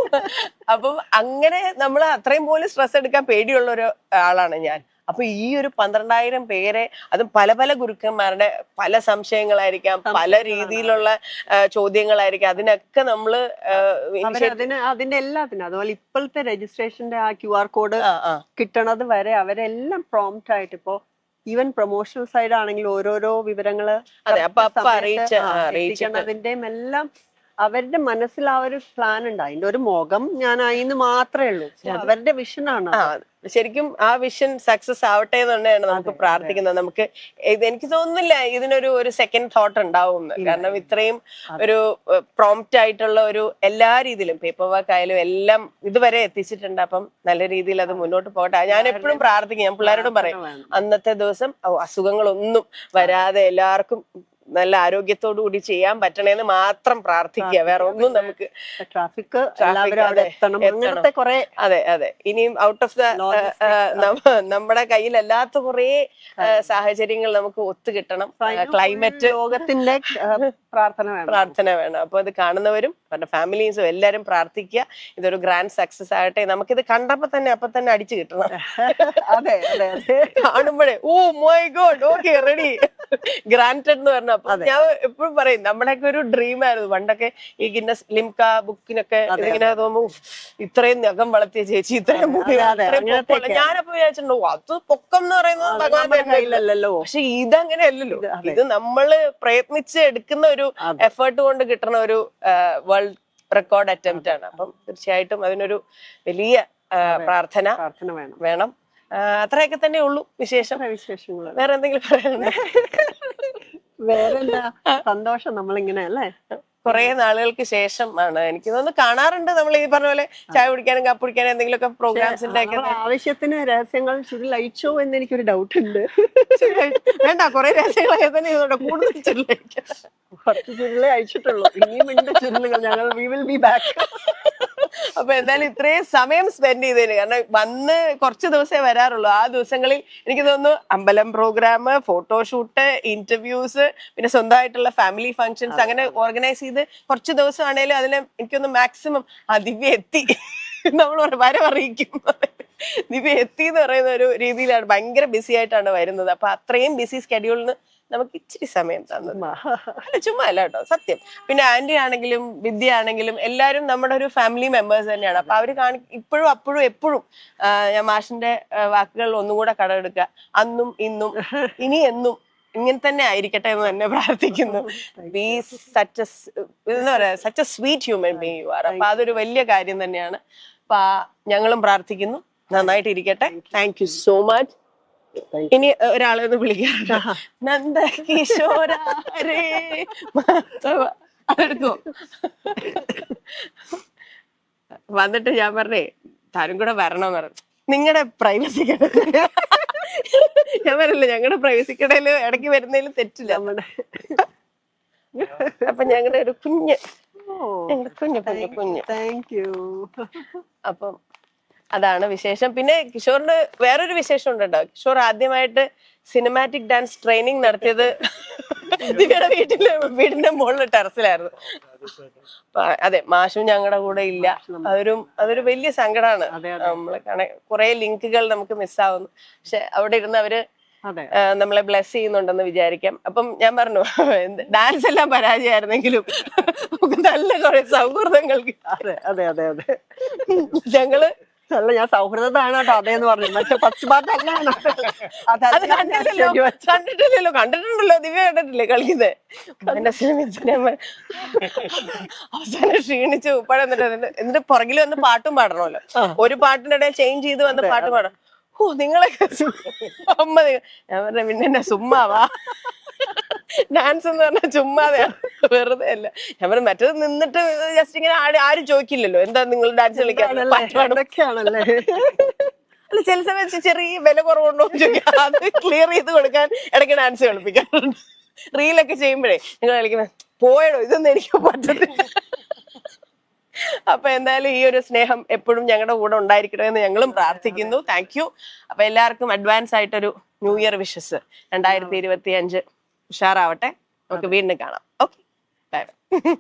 അപ്പം അങ്ങനെ നമ്മൾ അത്രയും പോലും സ്ട്രെസ് എടുക്കാൻ പേടിയുള്ള ഒരു ആളാണ് ഞാൻ. അപ്പൊ ഈ ഒരു 12,000 പേരെ, അതും പല പല ഗുരുക്കന്മാരുടെ പല സംശയങ്ങളായിരിക്കാം, പല രീതിയിലുള്ള ചോദ്യങ്ങളായിരിക്കാം, അതിനൊക്കെ നമ്മള് അതിന്റെ എല്ലാത്തിനും അതുപോലെ ഇപ്പോഴത്തെ രജിസ്ട്രേഷന്റെ ആ QR കോഡ് കിട്ടണത് വരെ അവരെല്ലാം പ്രോംപ്റ്റ് ആയിട്ട് ഇപ്പോ ഈവൻ പ്രൊമോഷണൽ സൈഡ് ആണെങ്കിൽ ഓരോരോ വിവരങ്ങള് അറിയിക്കുന്നതിന്റെയും എല്ലാം അവരുടെ മനസ്സിൽ ആ ഒരു പ്ലാൻ ഉണ്ട്. അതിന്റെ ഒരു മുഖം ഞാനായിന്ന് മാത്രമേ ഉള്ളൂ. അവരുടെ വിഷനാണ്. ശരിക്കും ആ വിഷൻ സക്സസ് ആവട്ടെ എന്നുള്ളതാണ് നമുക്ക് പ്രാർത്ഥിക്കുന്നത്. നമുക്ക് എനിക്ക് തോന്നുന്നില്ല ഇതിനൊരു സെക്കൻഡ് തോട്ട് ഉണ്ടാവും. കാരണം ഇത്രയും ഒരു പ്രോംപ്റ്റ് ആയിട്ടുള്ള ഒരു എല്ലാ രീതിയിലും പേപ്പർ വർക്ക് ആയാലും എല്ലാം ഇതുവരെ എത്തിച്ചിട്ടുണ്ട്. അപ്പം നല്ല രീതിയിൽ അത് മുന്നോട്ട് പോകട്ടെ. ഞാൻ എപ്പോഴും പ്രാർത്ഥിക്കും. ഞാൻ പിള്ളേരോടും പറയും, അന്നത്തെ ദിവസം അസുഖങ്ങളൊന്നും വരാതെ എല്ലാവർക്കും നല്ല ആരോഗ്യത്തോടു കൂടി ചെയ്യാൻ പറ്റണേന്ന് മാത്രം പ്രാർത്ഥിക്കുക. വേറെ ഒന്നും നമുക്ക് ട്രാഫിക് അതെ അതെ ഇനിയും ഔട്ട് ഓഫ് ദ നമ്മുടെ കയ്യിലല്ലാത്ത കുറെ സാഹചര്യങ്ങൾ നമുക്ക് ഒത്തു കിട്ടണം. ക്ലൈമറ്റ് ലോകത്തിന്റെ പ്രാർത്ഥന വേണം. അപ്പൊ അത് കാണുന്നവരും അവരുടെ ഫാമിലീസും എല്ലാരും പ്രാർത്ഥിക്കുക. ഇതൊരു ഗ്രാൻഡ് സക്സസ് ആകട്ടെ. നമുക്കിത് കണ്ടപ്പോ തന്നെ അപ്പൊ തന്നെ അടിച്ചു കിട്ടണം. കാണുമ്പോഴേ oh my god okay ready granted എന്ന് പറഞ്ഞ. അപ്പൊ ഞാൻ എപ്പോഴും പറയും നമ്മുടെയൊക്കെ ഒരു ഡ്രീം ആയിരുന്നു പണ്ടൊക്കെ. ഈ ഗിന്നസ് ലിംക ബുക്കിനൊക്കെ ഇങ്ങനെ തോന്നുന്നു ഇത്രയും നഖം വളർത്തിയ ചേച്ചി ഇത്രയും ഞാനപ്പോ വിചാരിച്ചിട്ടുണ്ടോ അത് പൊക്കം എന്ന് പറയുന്നത് ഭഗവാന്റെ കയ്യിലല്ലോ. പക്ഷെ ഇതങ്ങനെയല്ലല്ലോ. ഇത് നമ്മള് പ്രയത്നിച്ച് എടുക്കുന്ന ഒരു എഫേർട്ട് കൊണ്ട് കിട്ടുന്ന ഒരു വേൾഡ് റെക്കോർഡ് അറ്റംപ്റ്റ് ആണ്. അപ്പം തീർച്ചയായിട്ടും അതിനൊരു വലിയ പ്രാർത്ഥന വേണം. അത്രയൊക്കെ തന്നെ ഉള്ളൂ വിശേഷങ്ങൾ. വേറെ എന്തെങ്കിലും പറയാനുണ്ടോ? വേറെന്താ സന്തോഷം. നമ്മളിങ്ങനെ അല്ലേ കുറെ നാളുകൾക്ക് ശേഷം ആണ് എനിക്ക് തോന്നുന്നു കാണാറുണ്ട്. നമ്മൾ ഈ പറഞ്ഞ പോലെ ചായ കുടിക്കാനും കാപ്പ് കുടിക്കാനും എന്തെങ്കിലുമൊക്കെ പ്രോഗ്രാംസിന്റെ ഒക്കെ ആവശ്യത്തിന് രഹസ്യങ്ങൾ ചുരുൾ അയച്ചോ എന്ന് എനിക്കൊരു ഡൗട്ട് ഉണ്ട്. വേണ്ട, കുറെ രഹസ്യങ്ങളൊക്കെ തന്നെ ഇതുകൊണ്ട് കൂടുതൽ ചുരുളഴിക്കാം. കുറച്ച് ചുരുളേ അയച്ചിട്ടുള്ളൂ. ഇനിയും ഉണ്ട് ചുരുളുകൾ. ഞങ്ങൾ വി വിൽ ബി ബാക്ക്. അപ്പൊ എന്തായാലും ഇത്രയും സമയം സ്പെൻഡ് ചെയ്തതിന്, കാരണം വന്ന് കുറച്ച് ദിവസമേ വരാറുള്ളൂ. ആ ദിവസങ്ങളിൽ എനിക്ക് തോന്നുന്നു അമ്പലം പ്രോഗ്രാം, ഫോട്ടോഷൂട്ട്, ഇന്റർവ്യൂസ്, പിന്നെ സ്വന്തമായിട്ടുള്ള ഫാമിലി ഫങ്ഷൻസ് അങ്ങനെ ഓർഗനൈസ് ചെയ്ത് കുറച്ച് ദിവസം ആണെങ്കിലും അതിന് എനിക്കൊന്ന് മാക്സിമം ദിവ്യ എത്തി നമ്മൾ വരവറിയിക്കും. ദിവ്യ എത്തി എന്ന് പറയുന്ന ഒരു രീതിയിലാണ് ഭയങ്കര ബിസി ആയിട്ടാണ് വരുന്നത്. അപ്പൊ അത്രയും ബിസി സ്കെഡ്യൂളിന് നമുക്ക് ഇച്ചിരി സമയം തന്നത് ചുമ്മാ അല്ല കേട്ടോ, സത്യം. പിന്നെ ആന്റി ആണെങ്കിലും വിദ്യ ആണെങ്കിലും എല്ലാരും നമ്മുടെ ഒരു ഫാമിലി മെമ്പേഴ്സ് തന്നെയാണ്. അപ്പൊ അവര് ഇപ്പോഴും അപ്പോഴും എപ്പോഴും ഞാൻ മാഷിന്റെ വാക്കുകൾ ഒന്നുകൂടെ കടമെടുക്കുക. അന്നും ഇന്നും ഇനി എന്നും ഇങ്ങനെ തന്നെ ആയിരിക്കട്ടെ എന്ന് തന്നെ പ്രാർത്ഥിക്കുന്നു. എന്താ പറയാ, such A sweet human being you are. അപ്പൊ അതൊരു വലിയ കാര്യം തന്നെയാണ്. അപ്പൊ ഞങ്ങളും പ്രാർത്ഥിക്കുന്നു നന്നായിട്ട് ഇരിക്കട്ടെ. Thank you so much. ഇനി ഒരാളെ ഒന്ന് വിളിക്കാറുണ്ട്, നന്ദകിശോരേ അതെടുക്കോ. വന്നിട്ട് ഞാൻ പറഞ്ഞേ താനും കൂടെ വരണമെന്ന് പറഞ്ഞു. നിങ്ങളുടെ പ്രൈവസി കടയിൽ ഞാൻ പറയില്ല, ഞങ്ങളുടെ പ്രൈവസി കടയിൽ ഇടയ്ക്ക് വരുന്നതിലും തെറ്റില്ല നമ്മുടെ. അപ്പൊ ഞങ്ങളുടെ ഒരു കുഞ്ഞ് താങ്ക് യു. അപ്പം അതാണ് വിശേഷം. പിന്നെ കിഷോറിന് വേറൊരു വിശേഷം ഉണ്ട് കേട്ടോ. കിഷോർ ആദ്യമായിട്ട് സിനിമാറ്റിക് ഡാൻസ് ട്രെയിനിങ് നടത്തിയത് ദിവ്യയുടെ വീടിന്റെ മുകളിൽ ടെറസിലായിരുന്നു. അതെ, മാഷും ഞങ്ങളുടെ കൂടെ ഇല്ല. അതൊരു വലിയ സങ്കടമാണ്. നമ്മളെ കുറെ ലിങ്കുകൾ നമുക്ക് മിസ്സാവുന്നു. പക്ഷെ അവിടെ ഇരുന്ന് അവര് നമ്മളെ ബ്ലെസ് ചെയ്യുന്നുണ്ടെന്ന് വിചാരിക്കാം. അപ്പം ഞാൻ പറഞ്ഞു, ഡാൻസ് എല്ലാം പരാജയമായിരുന്നെങ്കിലും നല്ല കുറെ സൗഹൃദങ്ങൾക്ക് ഞങ്ങള് അല്ല, ഞാൻ സൗഹൃദമാണ് കേട്ടോ അതേന്ന് പറഞ്ഞു. മറ്റേ പക്ഷപാതല്ലാണ്. കണ്ടിട്ടുണ്ടല്ലോ, ദിവ്യ കണ്ടിട്ടില്ലേ കളിക്കുന്നത്. അവസാനം ക്ഷീണിച്ച് ഉപ്പാടെ എന്നിട്ട് പുറകിൽ വന്ന് പാട്ടും പാടണമല്ലോ. ഒരു പാട്ടിന്റെ ഇടയിൽ ചേഞ്ച് ചെയ്ത് വന്ന് പാട്ട് പാടണം. ഓ നിങ്ങളൊക്കെ അമ്മ ഞാൻ പറഞ്ഞ പിന്നെ എന്നെ ചുമ്മാവാ. ഡാൻസ് എന്ന് പറഞ്ഞാൽ ചുമ്മാതെയാണ്, വെറുതെ അല്ല. ഞാൻ പറഞ്ഞു മറ്റേത് നിന്നിട്ട് ജസ്റ്റ് ഇങ്ങനെ ആരും ചോദിക്കില്ലല്ലോ എന്താ നിങ്ങൾ ഡാൻസ് കളിക്കാണല്ലേ. അല്ല, ചില സമയത്ത് ചെറിയ വില കുറവുണ്ടോ ചോദിക്കാം. അത് ക്ലിയർ ചെയ്ത് കൊടുക്കാൻ ഇടയ്ക്ക് ഡാൻസ് കളിപ്പിക്കാറുണ്ട്. റീലൊക്കെ ചെയ്യുമ്പോഴേ നിങ്ങൾ കളിക്കുമ്പോ പോയടോ ഇതൊന്നും എനിക്ക് പറ്റത്തില്ല. അപ്പൊ എന്തായാലും ഈ ഒരു സ്നേഹം എപ്പോഴും ഞങ്ങളുടെ കൂടെ ഉണ്ടായിരിക്കണമെന്ന് ഞങ്ങളും പ്രാർത്ഥിക്കുന്നു. Thank you. അപ്പൊ എല്ലാവർക്കും അഡ്വാൻസ് ആയിട്ടൊരു ന്യൂ ഇയർ വിഷസ്. 2025 ഉഷാറാവട്ടെ. നമുക്ക് വീണ്ടും കാണാം. Okay, bye bye.